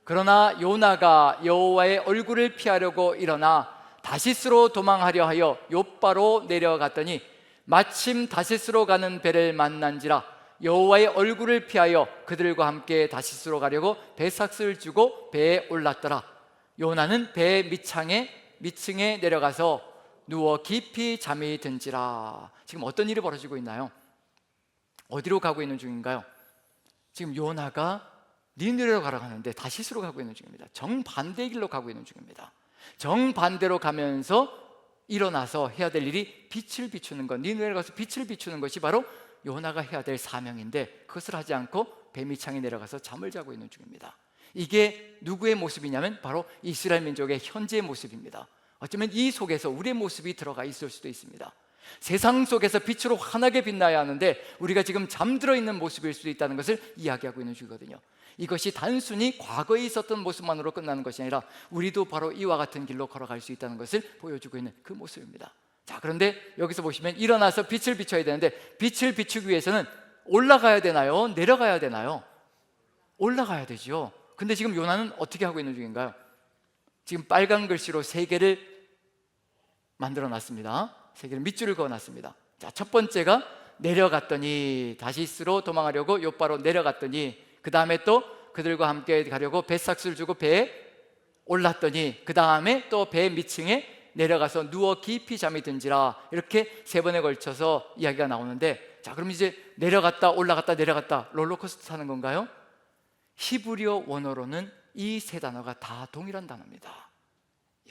그러나 요나가 여호와의 얼굴을 피하려고 일어나 다시스로 도망하려 하여 욥바로 내려갔더니 마침 다시스로 가는 배를 만난지라 여호와의 얼굴을 피하여 그들과 함께 다시스로 가려고 배삭을 주고 배에 올랐더라. 요나는 배 밑층에 내려가서 누워 깊이 잠이 든지라. 지금 어떤 일이 벌어지고 있나요? 어디로 가고 있는 중인가요? 지금 요나가 니느웨로 가러 가는데 다시스로 가고 있는 중입니다. 정반대의 길로 가고 있는 중입니다. 정반대로 가면서 일어나서 해야 될 일이 빛을 비추는 것, 니느웨로 가서 빛을 비추는 것이 바로 요나가 해야 될 사명인데, 그것을 하지 않고 뱀이창에 내려가서 잠을 자고 있는 중입니다. 이게 누구의 모습이냐면 바로 이스라엘 민족의 현재의 모습입니다. 어쩌면 이 속에서 우리의 모습이 들어가 있을 수도 있습니다. 세상 속에서 빛으로 환하게 빛나야 하는데 우리가 지금 잠들어 있는 모습일 수도 있다는 것을 이야기하고 있는 중이거든요. 이것이 단순히 과거에 있었던 모습만으로 끝나는 것이 아니라 우리도 바로 이와 같은 길로 걸어갈 수 있다는 것을 보여주고 있는 그 모습입니다. 자, 그런데 여기서 보시면 일어나서 빛을 비춰야 되는데, 빛을 비추기 위해서는 올라가야 되나요? 내려가야 되나요? 올라가야 되죠. 근데 지금 요나는 어떻게 하고 있는 중인가요? 지금 빨간 글씨로 3개를 만들어 놨습니다. 3개를 밑줄을 그어 놨습니다. 자, 첫 번째가 내려갔더니, 다시스로 도망하려고 요바로 내려갔더니, 그 다음에 또 그들과 함께 가려고 뱃삭수를 주고 배에 올랐더니, 그 다음에 또 배 밑층에 내려가서 누워 깊이 잠이 든지라. 이렇게 3번에 걸쳐서 이야기가 나오는데, 자, 그럼 이제 내려갔다 올라갔다 내려갔다 롤러코스터 타는 건가요? 히브리어 원어로는 이 3단어가 다 동일한 단어입니다.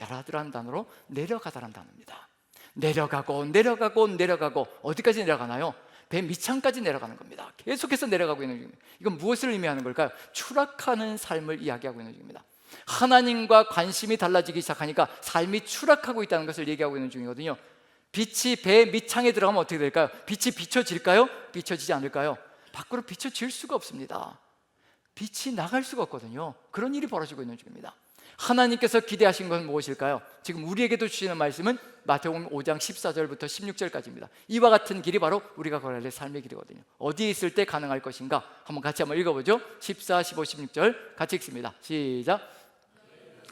야라드라는 단어로 내려가다라는 단어입니다. 내려가고 내려가고 내려가고, 어디까지 내려가나요? 배 밑창까지 내려가는 겁니다. 계속해서 내려가고 있는 중입니다. 이건 무엇을 의미하는 걸까요? 추락하는 삶을 이야기하고 있는 중입니다. 하나님과 관심이 달라지기 시작하니까 삶이 추락하고 있다는 것을 얘기하고 있는 중이거든요. 빛이 배 밑창에 들어가면 어떻게 될까요? 빛이 비춰질까요? 비춰지지 않을까요? 밖으로 비춰질 수가 없습니다. 빛이 나갈 수가 없거든요. 그런 일이 벌어지고 있는 중입니다. 하나님께서 기대하신 건 무엇일까요? 지금 우리에게도 주시는 말씀은 마태복음 5장 14절부터 16절까지입니다. 이와 같은 길이 바로 우리가 걸어야 할 삶의 길이거든요. 어디에 있을 때 가능할 것인가? 같이 한번 읽어보죠. 14, 15, 16절 같이 읽습니다. 시작.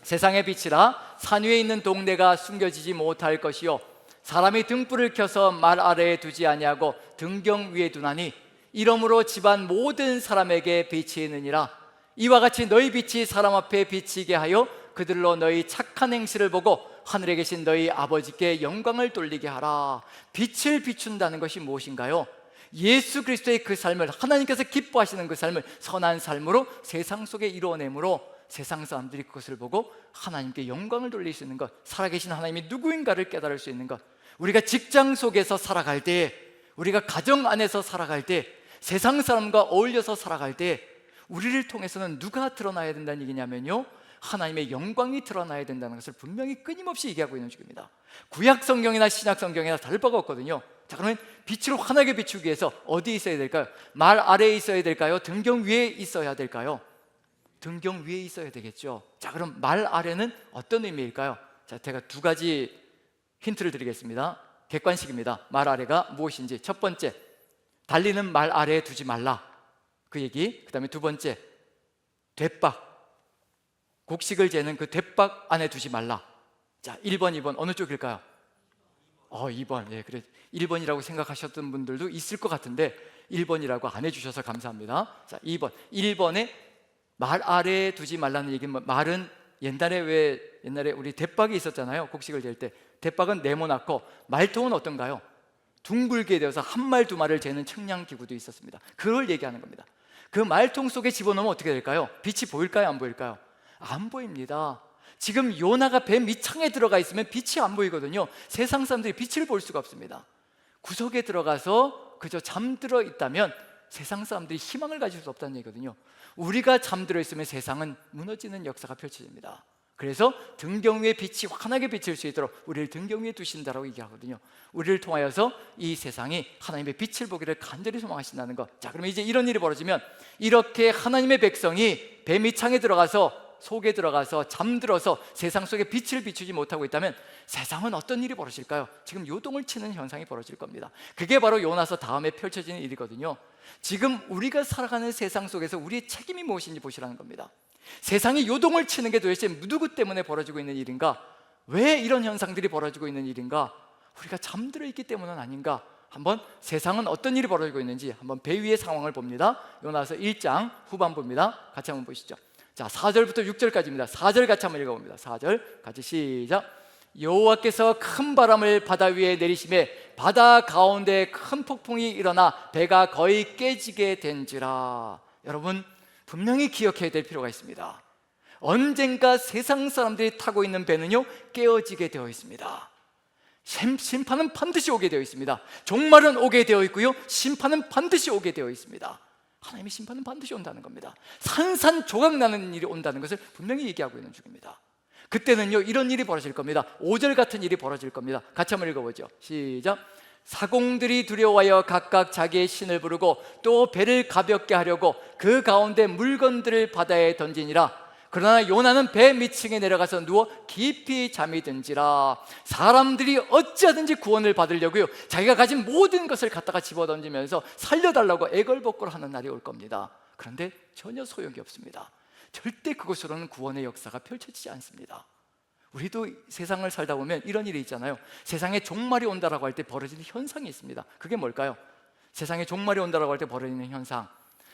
세상의 빛이라 산 위에 있는 동네가 숨겨지지 못할 것이요, 사람이 등불을 켜서 말 아래에 두지 아니하고 등경 위에 두나니 이러므로 집안 모든 사람에게 빛이 있느니라. 이와 같이 너희 빛이 사람 앞에 비치게 하여 그들로 너희 착한 행실을 보고 하늘에 계신 너희 아버지께 영광을 돌리게 하라. 빛을 비춘다는 것이 무엇인가요? 예수 그리스도의 그 삶을, 하나님께서 기뻐하시는 그 삶을 선한 삶으로 세상 속에 이루어내므로 세상 사람들이 그것을 보고 하나님께 영광을 돌릴 수 있는 것, 살아계신 하나님이 누구인가를 깨달을 수 있는 것. 우리가 직장 속에서 살아갈 때, 우리가 가정 안에서 살아갈 때, 세상 사람과 어울려서 살아갈 때 우리를 통해서는 누가 드러나야 된다는 얘기냐면요, 하나님의 영광이 드러나야 된다는 것을 분명히 끊임없이 얘기하고 있는 중입니다. 구약 성경이나 신약 성경이나 다를 바가 없거든요. 자, 그러면 빛으로 환하게 비추기 위해서 어디에 있어야 될까요? 말 아래에 있어야 될까요? 등경 위에 있어야 될까요? 등경 위에 있어야 되겠죠. 자, 그럼 말 아래는 어떤 의미일까요? 자, 제가 2가지 힌트를 드리겠습니다. 객관식입니다. 말 아래가 무엇인지. 첫 번째, 달리는 말 아래에 두지 말라, 그 얘기. 그 다음에 2번째, 돛박, 곡식을 재는 그 돛박 안에 두지 말라. 자, 1번, 2번 어느 쪽일까요? 2번. 예, 그래. 1번이라고 생각하셨던 분들도 있을 것 같은데 1번이라고 안 해주셔서 감사합니다. 자, 2번. 1번에 말 아래에 두지 말라는 얘기는, 말은 옛날에 우리 돛박이 있었잖아요. 곡식을 잴 때 돛박은 네모났고 말통은 어떤가요? 둥글게 되어서 한 말 두 말을 재는 측량 기구도 있었습니다. 그걸 얘기하는 겁니다. 그 말통 속에 집어넣으면 어떻게 될까요? 빛이 보일까요? 안 보일까요? 안 보입니다. 지금 요나가 배 밑창에 들어가 있으면 빛이 안 보이거든요. 세상 사람들이 빛을 볼 수가 없습니다. 구석에 들어가서 그저 잠들어 있다면 세상 사람들이 희망을 가질 수 없다는 얘기거든요. 우리가 잠들어 있으면 세상은 무너지는 역사가 펼쳐집니다. 그래서 등경 위에 빛이 환하게 비칠 수 있도록 우리를 등경 위에 두신다라고 얘기하거든요. 우리를 통하여서 이 세상이 하나님의 빛을 보기를 간절히 소망하신다는 것. 자, 그러면 이제 이런 일이 벌어지면, 이렇게 하나님의 백성이 배 밑창에 들어가서, 속에 들어가서 잠들어서 세상 속에 빛을 비추지 못하고 있다면 세상은 어떤 일이 벌어질까요? 지금 요동을 치는 현상이 벌어질 겁니다. 그게 바로 요나서 다음에 펼쳐지는 일이거든요. 지금 우리가 살아가는 세상 속에서 우리의 책임이 무엇인지 보시라는 겁니다. 세상이 요동을 치는 게 도대체 누구 때문에 벌어지고 있는 일인가? 왜 이런 현상들이 벌어지고 있는 일인가? 우리가 잠들어 있기 때문은 아닌가? 한번 세상은 어떤 일이 벌어지고 있는지 한번 배 위의 상황을 봅니다. 요나서 1장 후반부입니다. 같이 한번 보시죠. 자, 4절부터 6절까지입니다. 4절 같이 한번 읽어봅니다. 4절 같이 시작. 여호와께서 큰 바람을 바다 위에 내리심에 바다 가운데 큰 폭풍이 일어나 배가 거의 깨지게 된지라. 여러분, 분명히 기억해야 될 필요가 있습니다. 언젠가 세상 사람들이 타고 있는 배는요, 깨어지게 되어 있습니다. 심판은 반드시 오게 되어 있습니다. 종말은 오게 되어 있고요, 심판은 반드시 오게 되어 있습니다. 하나님의 심판은 반드시 온다는 겁니다. 산산조각 나는 일이 온다는 것을 분명히 얘기하고 있는 중입니다. 그때는요, 이런 일이 벌어질 겁니다. 5절 같은 일이 벌어질 겁니다. 같이 한번 읽어보죠. 시작. 사공들이 두려워하여 각각 자기의 신을 부르고 또 배를 가볍게 하려고 그 가운데 물건들을 바다에 던지니라. 그러나 요나는 배 밑층에 내려가서 누워 깊이 잠이 든지라. 사람들이 어찌하든지 구원을 받으려고요, 자기가 가진 모든 것을 갖다가 집어던지면서 살려달라고 애걸복걸하는 날이 올 겁니다. 그런데 전혀 소용이 없습니다. 절대 그것으로는 구원의 역사가 펼쳐지지 않습니다. 우리도 세상을 살다 보면 이런 일이 있잖아요. 세상에 종말이 온다라고 할 때 벌어지는 현상이 있습니다. 그게 뭘까요? 세상에 종말이 온다라고 할 때 벌어지는 현상,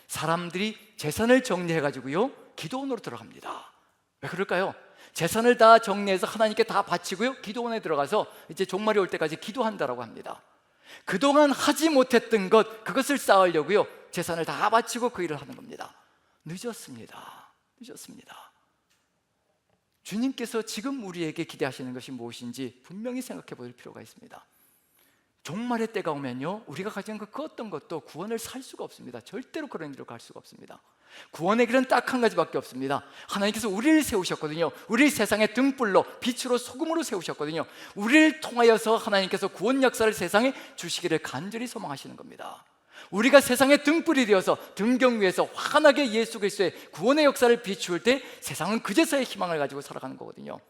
사람들이 재산을 정리해가지고요, 기도원으로 들어갑니다. 왜 그럴까요? 재산을 다 정리해서 하나님께 다 바치고요, 기도원에 들어가서 이제 종말이 올 때까지 기도한다라고 합니다. 그동안 하지 못했던 것, 그것을 쌓으려고요, 재산을 다 바치고 그 일을 하는 겁니다. 늦었습니다. 주님께서 지금 우리에게 기대하시는 것이 무엇인지 분명히 생각해 볼 필요가 있습니다. 종말의 때가 오면요, 우리가 가진 그 어떤 것도 구원을 살 수가 없습니다. 절대로 그런 일로 갈 수가 없습니다. 구원의 길은 딱 한 가지밖에 없습니다. 하나님께서 우리를 세우셨거든요. 우리를 세상의 등불로, 빛으로, 소금으로 세우셨거든요. 우리를 통하여서 하나님께서 구원 역사를 세상에 주시기를 간절히 소망하시는 겁니다. 우리가 세상의 등불이 되어서 등경 위에서 환하게 예수 그리스도의 구원의 역사를 비추을 때 세상은 그제서야 희망을 가지고 살아가는 거거든요.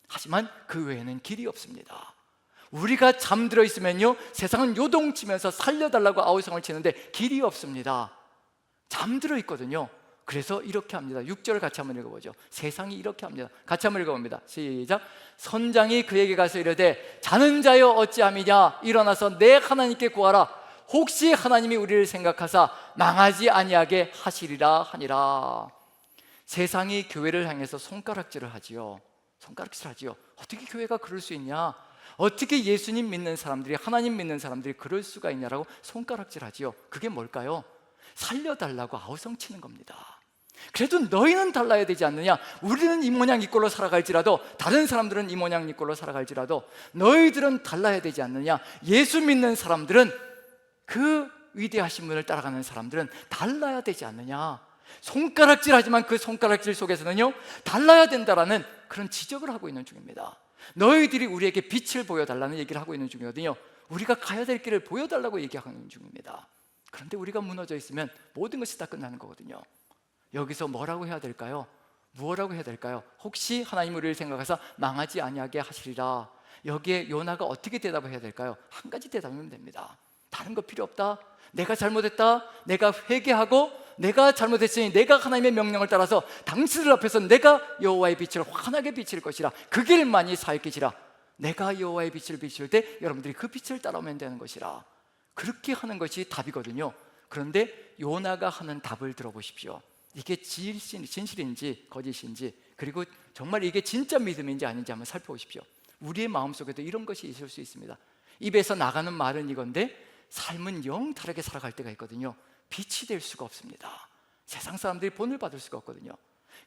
하지만 그 외에는 길이 없습니다. 우리가 잠들어 있으면요, 세상은 요동치면서 살려달라고 아우성을 치는데 길이 없습니다. 잠들어 있거든요. 그래서 이렇게 합니다. 6절 같이 한번 읽어보죠. 세상이 이렇게 합니다. 같이 한번 읽어봅니다. 시작. 선장이 그에게 가서 이르되 자는 자여 어찌함이냐, 일어나서 내 하나님께 구하라. 혹시 하나님이 우리를 생각하사 망하지 아니하게 하시리라 하니라. 세상이 교회를 향해서 손가락질을 하지요. 어떻게 교회가 그럴 수 있냐, 어떻게 예수님 믿는 사람들이, 하나님 믿는 사람들이 그럴 수가 있냐라고 손가락질 하지요. 그게 뭘까요? 살려달라고 아우성치는 겁니다. 그래도 너희는 달라야 되지 않느냐, 우리는 이 모양 이 꼴로 살아갈지라도, 다른 사람들은 이 모양 이 꼴로 살아갈지라도 너희들은 달라야 되지 않느냐, 예수 믿는 사람들은, 그 위대하신 분을 따라가는 사람들은 달라야 되지 않느냐, 손가락질하지만 그 손가락질 속에서는요, 달라야 된다라는 그런 지적을 하고 있는 중입니다. 너희들이 우리에게 빛을 보여달라는 얘기를 하고 있는 중이거든요. 우리가 가야 될 길을 보여달라고 얘기하는 중입니다. 그런데 우리가 무너져 있으면 모든 것이 다 끝나는 거거든요. 여기서 뭐라고 해야 될까요? 무엇라고 해야 될까요? 혹시 하나님 우리를 생각하사 망하지 아니하게 하시리라. 여기에 요나가 어떻게 대답을 해야 될까요? 한 가지 대답이면 됩니다. 다른 거 필요 없다. 내가 잘못했다. 내가 회개하고 내가 잘못했으니 내가 하나님의 명령을 따라서 당신들 앞에서 내가 여호와의 빛을 환하게 비칠 것이라. 그 길만이 살 것이라. 내가 여호와의 빛을 비출 때 여러분들이 그 빛을 따라오면 되는 것이라. 그렇게 하는 것이 답이거든요. 그런데 요나가 하는 답을 들어보십시오. 이게 진실인지 거짓인지, 그리고 정말 이게 진짜 믿음인지 아닌지 한번 살펴보십시오. 우리의 마음속에도 이런 것이 있을 수 있습니다. 입에서 나가는 말은 이건데 삶은 영 다르게 살아갈 때가 있거든요. 빛이 될 수가 없습니다. 세상 사람들이 본을 받을 수가 없거든요.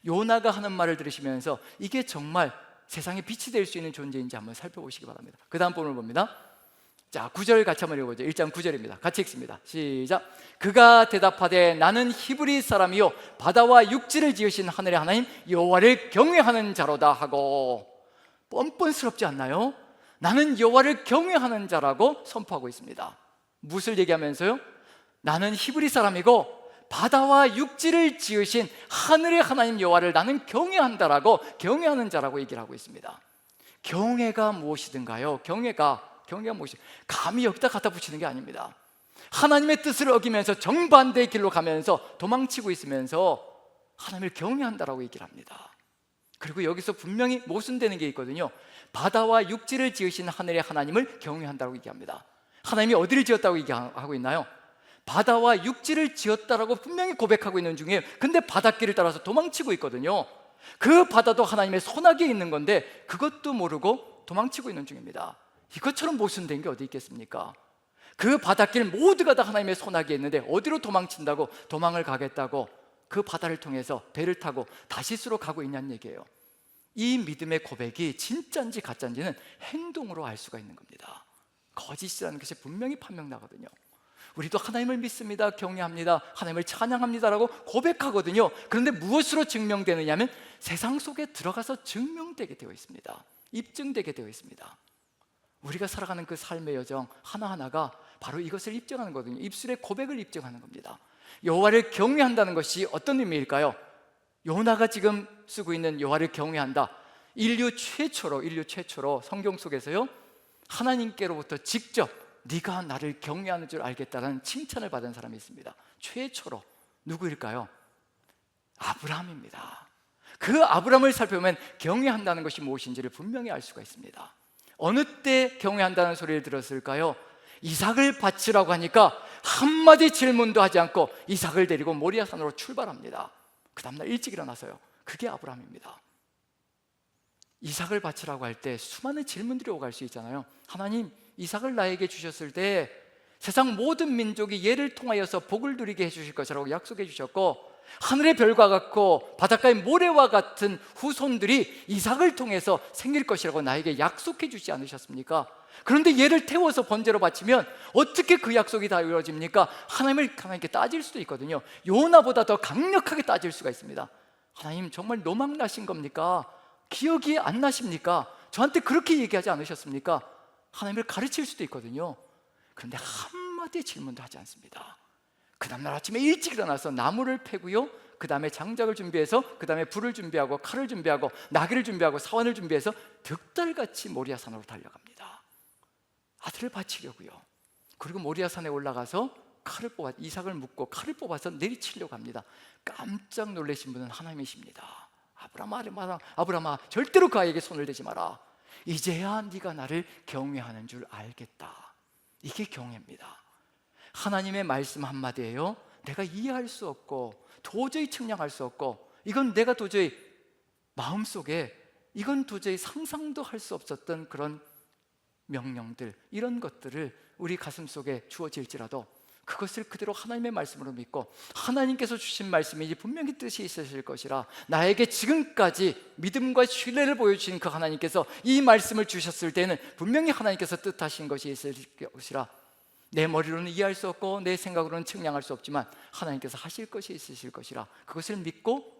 요나가 하는 말을 들으시면서 이게 정말 세상에 빛이 될 수 있는 존재인지 한번 살펴보시기 바랍니다. 그 다음 본을 봅니다. 자, 9절 같이 한번 읽어보죠. 1장 9절입니다. 같이 읽습니다. 시작. 그가 대답하되 나는 히브리 사람이요 바다와 육지를 지으신 하늘의 하나님 여호와를 경외하는 자로다 하고. 뻔뻔스럽지 않나요? 나는 여호와를 경외하는 자라고 선포하고 있습니다. 무엇을 얘기하면서요? 나는 히브리 사람이고 바다와 육지를 지으신 하늘의 하나님 여호와를 나는 경외한다라고, 경외하는 자라고 얘기를 하고 있습니다. 경외가 무엇이든가요? 경외가 무엇이, 감히 여기다 갖다 붙이는 게 아닙니다. 하나님의 뜻을 어기면서 정반대의 길로 가면서 도망치고 있으면서 하나님을 경외한다라고 얘기를 합니다. 그리고 여기서 분명히 모순되는 게 있거든요. 바다와 육지를 지으신 하늘의 하나님을 경외한다고 얘기합니다. 하나님이 어디를 지었다고 얘기하고 있나요? 바다와 육지를 지었다라고 분명히 고백하고 있는 중이에요. 근데 바닷길을 따라서 도망치고 있거든요. 그 바다도 하나님의 손아귀에 있는 건데 그것도 모르고 도망치고 있는 중입니다. 이것처럼 모순된 게 어디 있겠습니까? 그 바닷길 모두가 다 하나님의 손아귀에 있는데 어디로 도망친다고, 도망을 가겠다고 그 바다를 통해서 배를 타고 다시스로 가고 있냐는 얘기예요. 이 믿음의 고백이 진짜인지 가짜인지는 행동으로 알 수가 있는 겁니다. 거짓이라는 것이 분명히 판명나거든요. 우리도 하나님을 믿습니다, 경외합니다, 하나님을 찬양합니다라고 고백하거든요. 그런데 무엇으로 증명되느냐 하면 세상 속에 들어가서 증명되게 되어 있습니다. 입증되게 되어 있습니다. 우리가 살아가는 그 삶의 여정 하나하나가 바로 이것을 입증하는 거거든요. 입술의 고백을 입증하는 겁니다. 여호와를 경외한다는 것이 어떤 의미일까요? 요나가 지금 쓰고 있는 여호와를 경외한다, 인류 최초로 성경 속에서요, 하나님께로부터 직접 네가 나를 경외하는 줄 알겠다는 칭찬을 받은 사람이 있습니다. 최초로. 누구일까요? 아브라함입니다. 그 아브라함을 살펴보면 경외한다는 것이 무엇인지를 분명히 알 수가 있습니다. 어느 때 경외한다는 소리를 들었을까요? 이삭을 바치라고 하니까 한마디 질문도 하지 않고 이삭을 데리고 모리아산으로 출발합니다. 그 다음날 일찍 일어나서요. 그게 아브라함입니다. 이삭을 바치라고 할 때 수많은 질문들이 오갈 수 있잖아요. 하나님, 이삭을 나에게 주셨을 때 세상 모든 민족이 얘를 통하여서 복을 누리게 해주실 것이라고 약속해 주셨고, 하늘의 별과 같고 바닷가의 모래와 같은 후손들이 이삭을 통해서 생길 것이라고 나에게 약속해 주지 않으셨습니까? 그런데 얘를 태워서 번제로 바치면 어떻게 그 약속이 다 이루어집니까? 하나님께 따질 수도 있거든요. 요나보다 더 강력하게 따질 수가 있습니다. 하나님, 정말 노망 나신 겁니까? 기억이 안 나십니까? 저한테 그렇게 얘기하지 않으셨습니까? 하나님을 가르칠 수도 있거든요. 그런데 한마디 질문도 하지 않습니다. 그 다음날 아침에 일찍 일어나서 나무를 패고요, 그 다음에 장작을 준비해서, 그 다음에 불을 준비하고 칼을 준비하고 나귀를 준비하고 사원을 준비해서 득달같이 모리아산으로 달려갑니다. 아들을 바치려고요. 그리고 모리아산에 올라가서 이삭을 묶고 칼을 뽑아서 내리치려고 합니다. 깜짝 놀라신 분은 하나님이십니다. 아브라함아, 절대로 그 아이에게 손을 대지 마라. 이제야 네가 나를 경외하는 줄 알겠다. 이게 경외입니다. 하나님의 말씀 한마디예요, 내가 이해할 수 없고 도저히 측량할 수 없고, 이건 내가 도저히 마음속에, 이건 도저히 상상도 할 수 없었던 그런 명령들, 이런 것들을 우리 가슴 속에 주어질지라도 그것을 그대로 하나님의 말씀으로 믿고, 하나님께서 주신 말씀이 분명히 뜻이 있으실 것이라, 나에게 지금까지 믿음과 신뢰를 보여주신 그 하나님께서 이 말씀을 주셨을 때는 분명히 하나님께서 뜻하신 것이 있을 것이라, 내 머리로는 이해할 수 없고 내 생각으로는 측량할 수 없지만 하나님께서 하실 것이 있으실 것이라, 그것을 믿고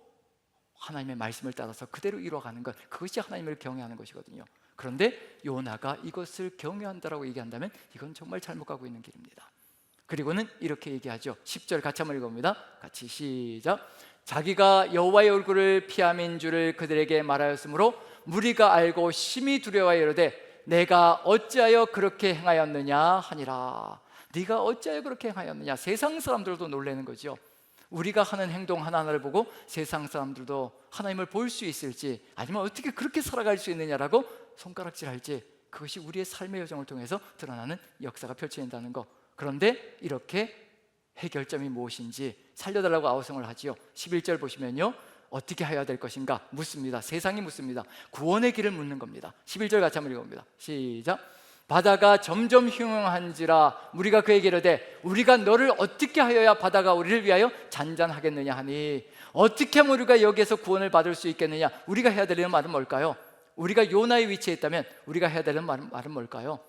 하나님의 말씀을 따라서 그대로 이루어가는 것, 그것이 하나님을 경외하는 것이거든요. 그런데 요나가 이것을 경외한다라고 얘기한다면 이건 정말 잘못 가고 있는 길입니다. 그리고는 이렇게 얘기하죠. 10절 같이 한번 읽어봅니다. 같이 시작. 자기가 여호와의 얼굴을 피함인 줄을 그들에게 말하였으므로 무리가 알고 심히 두려워하여 이르되 내가 어찌하여 그렇게 행하였느냐 하니라. 네가 어찌하여 그렇게 행하였느냐. 세상 사람들도 놀라는 거죠. 우리가 하는 행동 하나하나를 보고 세상 사람들도 하나님을 볼 수 있을지, 아니면 어떻게 그렇게 살아갈 수 있느냐라고 손가락질할지, 그것이 우리의 삶의 여정을 통해서 드러나는 역사가 펼쳐진다는 것. 그런데 이렇게 해결점이 무엇인지 살려달라고 아우성을 하지요. 11절 보시면요, 어떻게 해야 될 것인가 묻습니다. 세상이 묻습니다. 구원의 길을 묻는 겁니다. 11절 같이 한번 읽어봅니다. 시작. 바다가 점점 흉흉한지라 무리가 그에게 이르되 우리가 너를 어떻게 하여야 바다가 우리를 위하여 잔잔하겠느냐 하니, 어떻게 하면 우리가 여기에서 구원을 받을 수 있겠느냐. 우리가 해야 되는 말은 뭘까요? 우리가 요나의 위치에 있다면 우리가 해야 되는 말은 뭘까요?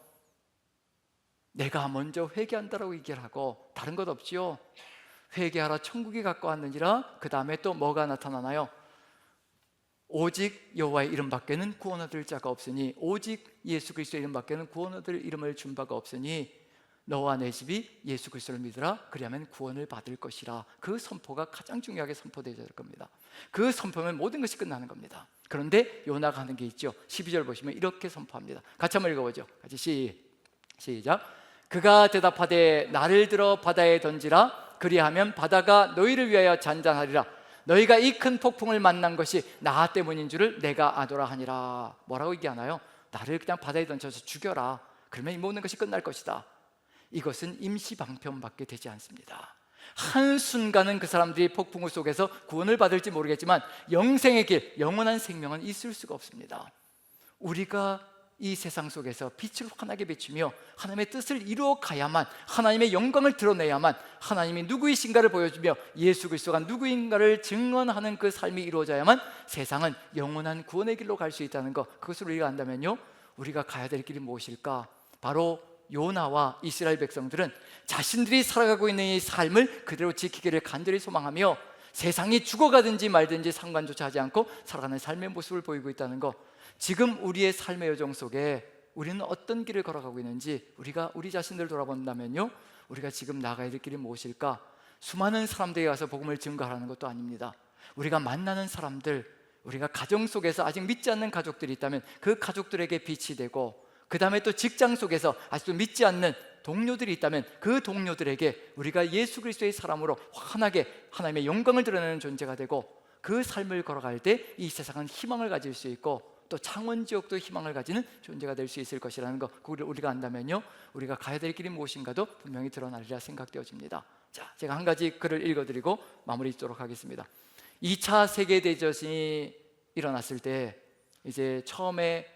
내가 먼저 회개한다라고 얘기를 하고, 다른 것 없지요. 회개하라 천국이 가까웠느니라. 그 다음에 또 뭐가 나타나나요? 오직 여호와의 이름 밖에는 구원 얻을 자가 없으니, 오직 예수 그리스도의 이름 밖에는 구원 얻을 이름을 준 바가 없으니 너와 내 집이 예수 그리스도를 믿으라. 그리하면 구원을 받을 것이라. 그 선포가 가장 중요하게 선포되어야 될 겁니다. 그 선포면 모든 것이 끝나는 겁니다. 그런데 요나가 하는 게 있죠. 12절 보시면 이렇게 선포합니다. 같이 한번 읽어보죠. 같이 시작. 그가 대답하되 나를 들어 바다에 던지라. 그리하면 바다가 너희를 위하여 잔잔하리라. 너희가 이 큰 폭풍을 만난 것이 나 때문인 줄을 내가 아노라 하니라. 뭐라고 얘기하나요? 나를 그냥 바다에 던져서 죽여라. 그러면 이 모든 것이 끝날 것이다. 이것은 임시 방편밖에 되지 않습니다. 한순간은 그 사람들이 폭풍 속에서 구원을 받을지 모르겠지만 영생의 길, 영원한 생명은 있을 수가 없습니다. 우리가 이 세상 속에서 빛을 환하게 비추며 하나님의 뜻을 이루어 가야만, 하나님의 영광을 드러내야만, 하나님이 누구이신가를 보여주며 예수 그리스도가 누구인가를 증언하는 그 삶이 이루어져야만 세상은 영원한 구원의 길로 갈 수 있다는 것, 그것을 우리가 안다면요, 우리가 가야 될 길이 무엇일까? 바로 요나와 이스라엘 백성들은 자신들이 살아가고 있는 이 삶을 그대로 지키기를 간절히 소망하며 세상이 죽어가든지 말든지 상관조차 하지 않고 살아가는 삶의 모습을 보이고 있다는 것, 지금 우리의 삶의 여정 속에 우리는 어떤 길을 걸어가고 있는지 우리가 우리 자신들을 돌아본다면요, 우리가 지금 나가야 될 길이 무엇일까? 수많은 사람들에게 가서 복음을 증거하라는 것도 아닙니다. 우리가 만나는 사람들, 우리가 가정 속에서 아직 믿지 않는 가족들이 있다면 그 가족들에게 빛이 되고, 그 다음에 또 직장 속에서 아직도 믿지 않는 동료들이 있다면 그 동료들에게 우리가 예수 그리스도의 사람으로 환하게 하나님의 영광을 드러내는 존재가 되고, 그 삶을 걸어갈 때 이 세상은 희망을 가질 수 있고 또 창원지역도 희망을 가지는 존재가 될 수 있을 것이라는 것, 그걸 우리가 안다면요, 우리가 가야 될 길이 무엇인가도 분명히 드러나리라 생각되어집니다. 자, 제가 한 가지 글을 읽어드리고 마무리 짓도록 하겠습니다. 2차 세계대전이 일어났을 때 이제 처음에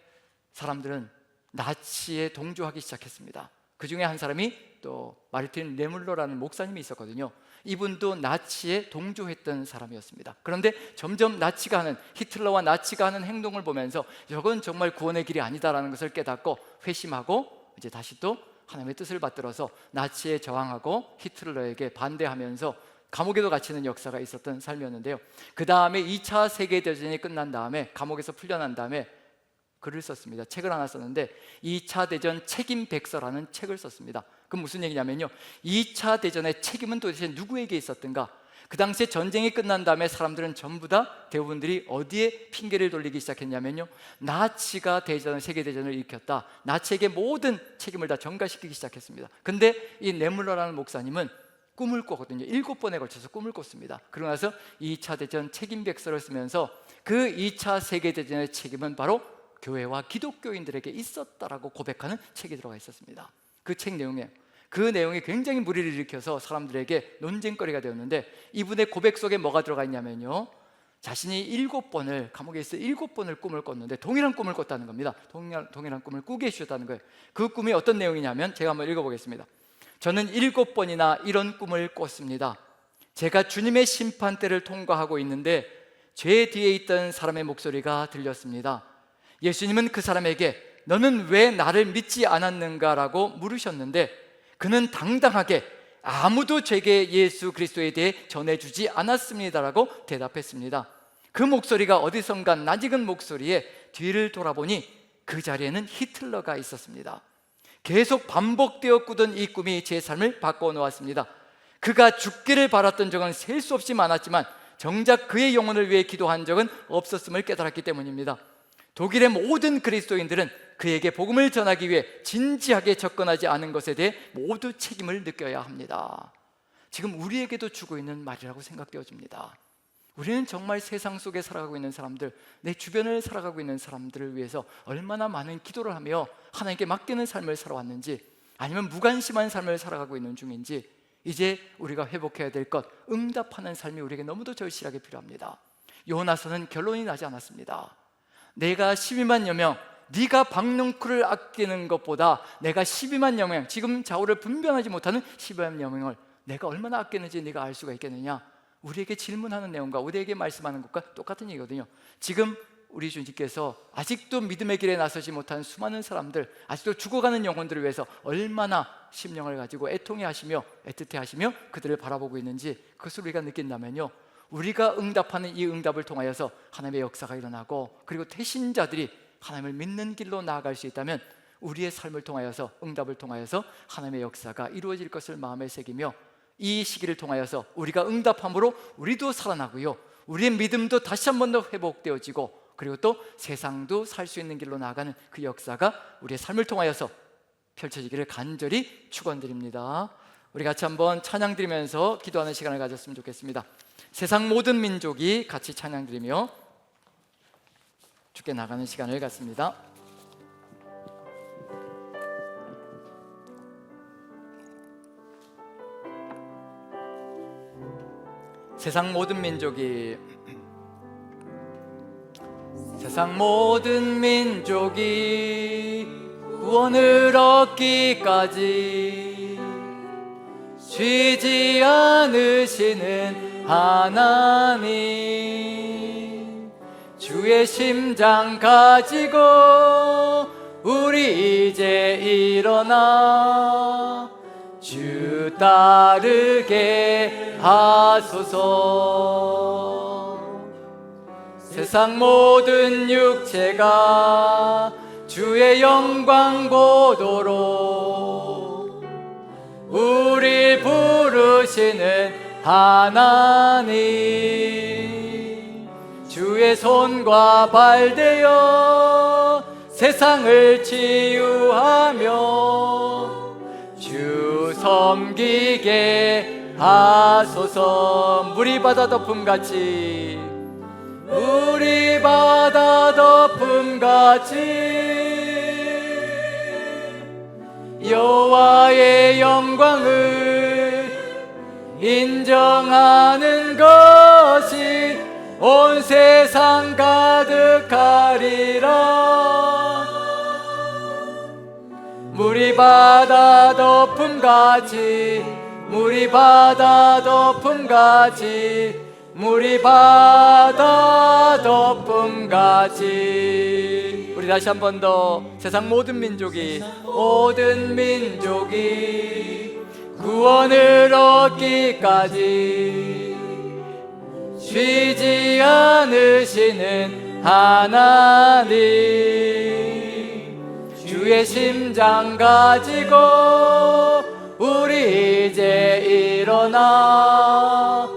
사람들은 나치에 동조하기 시작했습니다. 그 중에 한 사람이 또 마르틴 레물러라는 목사님이 있었거든요. 이분도 나치에 동조했던 사람이었습니다. 그런데 점점 나치가 하는, 히틀러와 나치가 하는 행동을 보면서 이건 정말 구원의 길이 아니다라는 것을 깨닫고 회심하고 이제 다시 또 하나님의 뜻을 받들어서 나치에 저항하고 히틀러에게 반대하면서 감옥에도 갇히는 역사가 있었던 삶이었는데요, 그 다음에 2차 세계대전이 끝난 다음에 감옥에서 풀려난 다음에 글을 썼습니다. 책을 하나 썼는데 2차 대전 책임백서라는 책을 썼습니다. 그건 무슨 얘기냐면요, 2차 대전의 책임은 도대체 누구에게 있었던가? 그 당시에 전쟁이 끝난 다음에 사람들은 전부 다 대부분들이 어디에 핑계를 돌리기 시작했냐면요, 나치가 세계대전을 일으켰다, 나치에게 모든 책임을 다 전가시키기 시작했습니다. 근데 이 네물러라는 목사님은 꿈을 꿨거든요. 7번에 걸쳐서 꿈을 꿨습니다. 그러고 나서 2차 대전 책임백서를 쓰면서 그 2차 세계대전의 책임은 바로 교회와 기독교인들에게 있었다라고 고백하는 책이 들어가 있었습니다. 그 책 내용에, 그 내용이 굉장히 무리를 일으켜서 사람들에게 논쟁거리가 되었는데, 이분의 고백 속에 뭐가 들어가 있냐면요, 자신이 7번을 감옥에 있어 7번을 꿈을 꿨는데 동일한 꿈을 꿨다는 겁니다. 동일한 꿈을 꾸게 해주셨다는 거예요. 그 꿈이 어떤 내용이냐면, 제가 한번 읽어보겠습니다. 저는 7번이나 이런 꿈을 꿨습니다. 제가 주님의 심판대를 통과하고 있는데 제 뒤에 있던 사람의 목소리가 들렸습니다. 예수님은 그 사람에게 너는 왜 나를 믿지 않았는가? 라고 물으셨는데 그는 당당하게 아무도 제게 예수 그리스도에 대해 전해주지 않았습니다 라고 대답했습니다. 그 목소리가 어디선가 낯익은 목소리에 뒤를 돌아보니 그 자리에는 히틀러가 있었습니다. 계속 반복되어 꾸던 이 꿈이 제 삶을 바꿔놓았습니다. 그가 죽기를 바랐던 적은 셀 수 없이 많았지만 정작 그의 영혼을 위해 기도한 적은 없었음을 깨달았기 때문입니다. 독일의 모든 그리스도인들은 그에게 복음을 전하기 위해 진지하게 접근하지 않은 것에 대해 모두 책임을 느껴야 합니다. 지금 우리에게도 주고 있는 말이라고 생각되어집니다. 우리는 정말 세상 속에 살아가고 있는 사람들, 내 주변을 살아가고 있는 사람들을 위해서 얼마나 많은 기도를 하며 하나님께 맡기는 삶을 살아왔는지, 아니면 무관심한 삶을 살아가고 있는 중인지, 이제 우리가 회복해야 될 것, 응답하는 삶이 우리에게 너무도 절실하게 필요합니다. 요나서는 결론이 나지 않았습니다. 내가 12만여 명, 네가 박농쿨을 아끼는 것보다 내가 12만여 명, 지금 좌우를 분별하지 못하는 12만여 명을 내가 얼마나 아끼는지 네가 알 수가 있겠느냐? 우리에게 질문하는 내용과 우리에게 말씀하는 것과 똑같은 얘기거든요. 지금 우리 주님께서 아직도 믿음의 길에 나서지 못한 수많은 사람들, 아직도 죽어가는 영혼들을 위해서 얼마나 심령을 가지고 애통해 하시며 애틋해 하시며 그들을 바라보고 있는지, 그것을 우리가 느낀다면요, 우리가 응답하는 이 응답을 통하여서 하나님의 역사가 일어나고, 그리고 태신자들이 하나님을 믿는 길로 나아갈 수 있다면 우리의 삶을 통하여서, 응답을 통하여서 하나님의 역사가 이루어질 것을 마음에 새기며, 이 시기를 통하여서 우리가 응답함으로 우리도 살아나고요, 우리의 믿음도 다시 한 번 더 회복되어지고, 그리고 또 세상도 살 수 있는 길로 나아가는 그 역사가 우리의 삶을 통하여서 펼쳐지기를 간절히 축원드립니다. 우리 같이 한번 찬양 드리면서 기도하는 시간을 가졌으면 좋겠습니다. 세상 모든 민족이 같이 찬양 드리며 주께 나가는 시간을 갖습니다. 세상 모든 민족이 세상 모든 민족이 구원을 얻기까지 쉬지 않으시는 하나님, 주의 심장 가지고 우리 이제 일어나 주 따르게 하소서. 세상 모든 육체가 주의 영광 보도록 우리 부르시는 하나님, 주의 손과 발 되어 세상을 치유하며 주 섬기게 하소서. 물이 바다 덮음같이, 물이 바다 덮음같이 여호와의 영광을 인정하는 것이 온 세상 가득하리라. 물이 바다 덮음같이, 물이 바다 덮음같이, 물이 바다 덮음같이. 우리 다시 한 번 더. 세상 모든 민족이 구원을 얻기까지 쉬지 않으시는 하나님, 주의 심장 가지고 우리 이제 일어나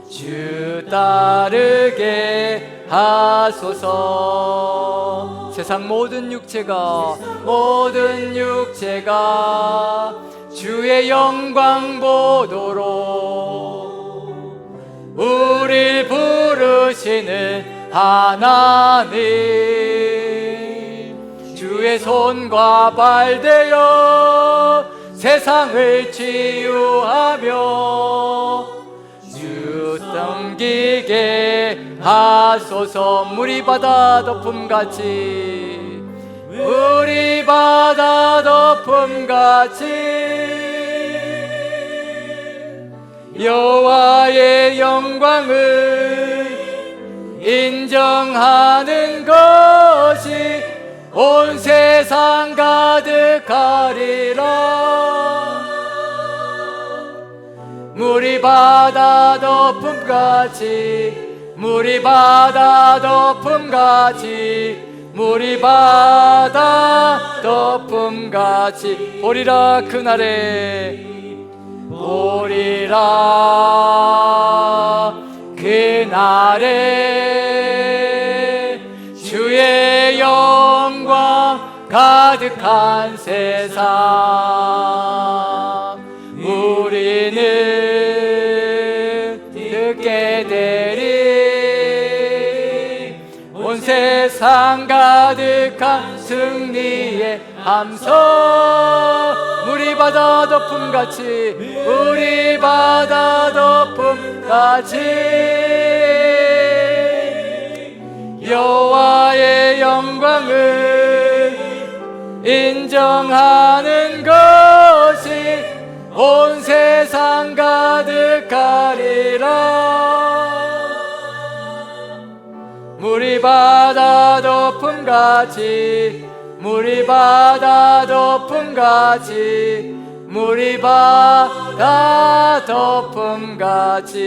주 따르게 하소서. 세상 모든 육체가 주의 영광 보도록 우릴 부르시는 하나님, 주의 손과 발 되어 세상을 치유하며 주 섬기게 하소서. 물이 바다 덮음같이, 물이 바다 덮음같이 여호와의 영광을 인정하는 것이 온 세상 가득하리라. 물이 바다 덮음같이, 물이 바다 덮음같이, 물이 바다 덮음같이 보리라. 그날에 보리라. 그날에 주의 영광 가득한 세상 우리는 듣게 되리. 온 세상 가득한 승리의 함성. 물이 바다 덮음같이, 물이 바다 덮음같이 여호와의 영광을 인정하는 것이 온 세상 가득하리라. 물이 바다 덮음같이, 물이 바다 덮음같이, 물이 바다 덮음같이.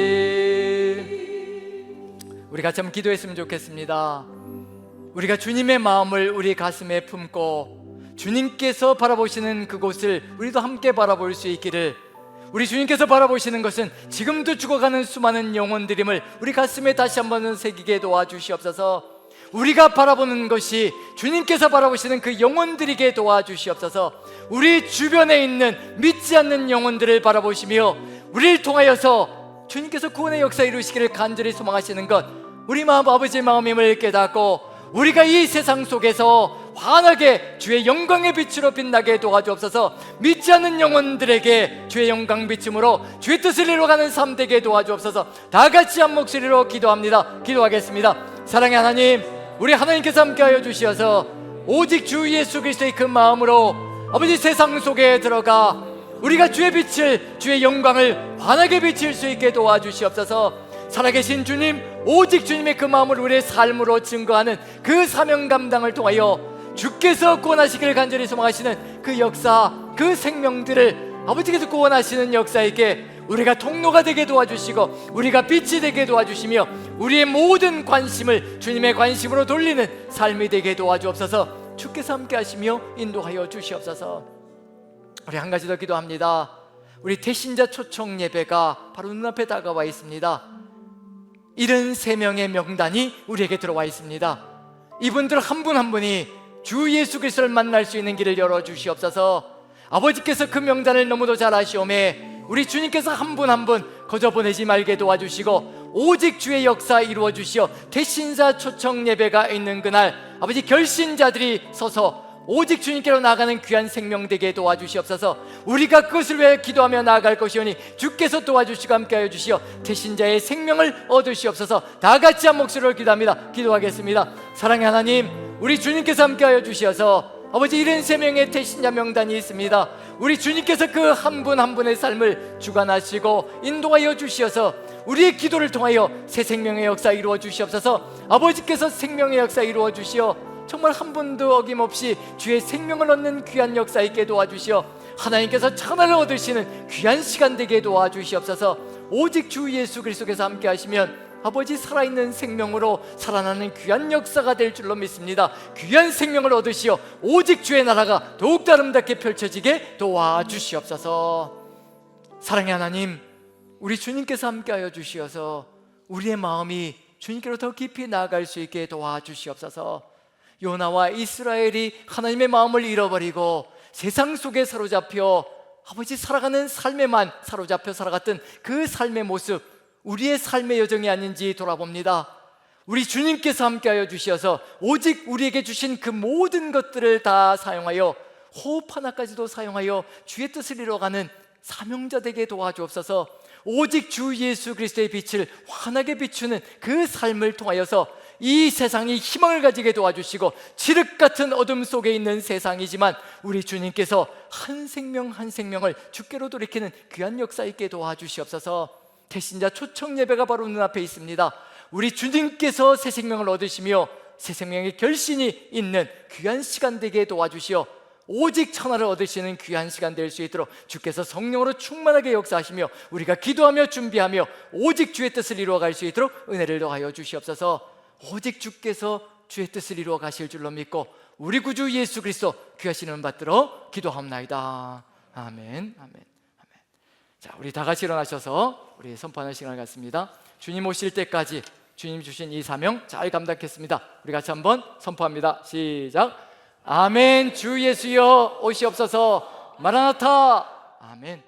우리 같이 한번 기도했으면 좋겠습니다. 우리가 주님의 마음을 우리 가슴에 품고 주님께서 바라보시는 그곳을 우리도 함께 바라볼 수 있기를, 우리 주님께서 바라보시는 것은 지금도 죽어가는 수많은 영혼들임을 우리 가슴에 다시 한번 새기게 도와주시옵소서. 우리가 바라보는 것이 주님께서 바라보시는 그 영혼들이게 도와주시옵소서. 우리 주변에 있는 믿지 않는 영혼들을 바라보시며 우리를 통하여서 주님께서 구원의 역사 이루시기를 간절히 소망하시는 것, 우리 마음 아버지의 마음임을 깨닫고 우리가 이 세상 속에서 환하게 주의 영광의 빛으로 빛나게 도와주옵소서. 믿지 않는 영혼들에게 주의 영광 비춤으로 주의 뜻을 이루어가는 삶 되게 도와주옵소서. 다 같이 한 목소리로 기도합니다. 기도하겠습니다. 사랑의 하나님, 우리 하나님께서 함께하여 주시어서 오직 주 예수 그리스도의 그 마음으로 아버지 세상 속에 들어가 우리가 주의 빛을, 주의 영광을 환하게 비칠 수 있게 도와주시옵소서. 살아계신 주님, 오직 주님의 그 마음을 우리의 삶으로 증거하는 그 사명 감당을 통하여 주께서 구원하시기를 간절히 소망하시는 그 역사, 그 생명들을 아버지께서 구원하시는 역사에게 우리가 통로가 되게 도와주시고 우리가 빛이 되게 도와주시며 우리의 모든 관심을 주님의 관심으로 돌리는 삶이 되게 도와주옵소서. 주께서 함께 하시며 인도하여 주시옵소서. 우리 한 가지 더 기도합니다. 우리 대신자 초청 예배가 바로 눈앞에 다가와 있습니다. 73명의 명단이 우리에게 들어와 있습니다. 이분들 한 분 한 분이 주 예수 그리스도를 만날 수 있는 길을 열어주시옵소서. 아버지께서 그 명단을 너무도 잘 아시오매 우리 주님께서 한 분 한 분 거저 보내지 말게 도와주시고 오직 주의 역사 이루어 주시어 대신자 초청 예배가 있는 그날 아버지 결신자들이 서서 오직 주님께로 나아가는 귀한 생명 되게 도와주시옵소서. 우리가 그것을 위해 기도하며 나아갈 것이오니 주께서 도와주시고 함께하여 주시어 대신자의 생명을 얻으시옵소서. 다 같이 한 목소리로 기도합니다. 기도하겠습니다. 사랑의 하나님, 우리 주님께서 함께하여 주시어서 아버지 73명의 대신자 명단이 있습니다. 우리 주님께서 그 한 분 한 분의 삶을 주관하시고 인도하여 주시어서 우리의 기도를 통하여 새 생명의 역사 이루어 주시옵소서. 아버지께서 생명의 역사 이루어 주시어 정말 한 분도 어김없이 주의 생명을 얻는 귀한 역사 있게 도와주시어 하나님께서 천하를 얻으시는 귀한 시간 되게 도와주시옵소서. 오직 주 예수 그리스도께서 함께 하시면 아버지 살아있는 생명으로 살아나는 귀한 역사가 될 줄로 믿습니다. 귀한 생명을 얻으시어 오직 주의 나라가 더욱 아름답게 펼쳐지게 도와주시옵소서. 사랑의 하나님, 우리 주님께서 함께하여 주시어서 우리의 마음이 주님께로 더 깊이 나아갈 수 있게 도와주시옵소서. 요나와 이스라엘이 하나님의 마음을 잃어버리고 세상 속에 사로잡혀 아버지 살아가는 삶에만 사로잡혀 살아갔던 그 삶의 모습, 우리의 삶의 여정이 아닌지 돌아봅니다. 우리 주님께서 함께하여 주시어서 오직 우리에게 주신 그 모든 것들을 다 사용하여 호흡 하나까지도 사용하여 주의 뜻을 이루어가는 사명자 되게 도와주옵소서. 오직 주 예수 그리스도의 빛을 환하게 비추는 그 삶을 통하여서 이 세상이 희망을 가지게 도와주시고 칠흑 같은 어둠 속에 있는 세상이지만 우리 주님께서 한 생명 한 생명을 주께로 돌이키는 귀한 역사 있게 도와주시옵소서. 대신자 초청 예배가 바로 눈앞에 있습니다. 우리 주님께서 새 생명을 얻으시며 새 생명의 결신이 있는 귀한 시간 되게 도와주시어 오직 천하를 얻으시는 귀한 시간 될 수 있도록 주께서 성령으로 충만하게 역사하시며 우리가 기도하며 준비하며 오직 주의 뜻을 이루어갈 수 있도록 은혜를 더하여 주시옵소서. 오직 주께서 주의 뜻을 이루어 가실 줄로 믿고 우리 구주 예수 그리스도 귀하신 은 받들어 기도하옵나이다. 아멘, 아멘, 아멘. 자, 우리 다 같이 일어나셔서 우리 선포하는 시간을 갖습니다. 주님 오실 때까지 주님 주신 이 사명 잘 감당했습니다. 우리 같이 한번 선포합니다. 시작. 아멘. 주 예수여 오시옵소서. 마라나타. 아멘.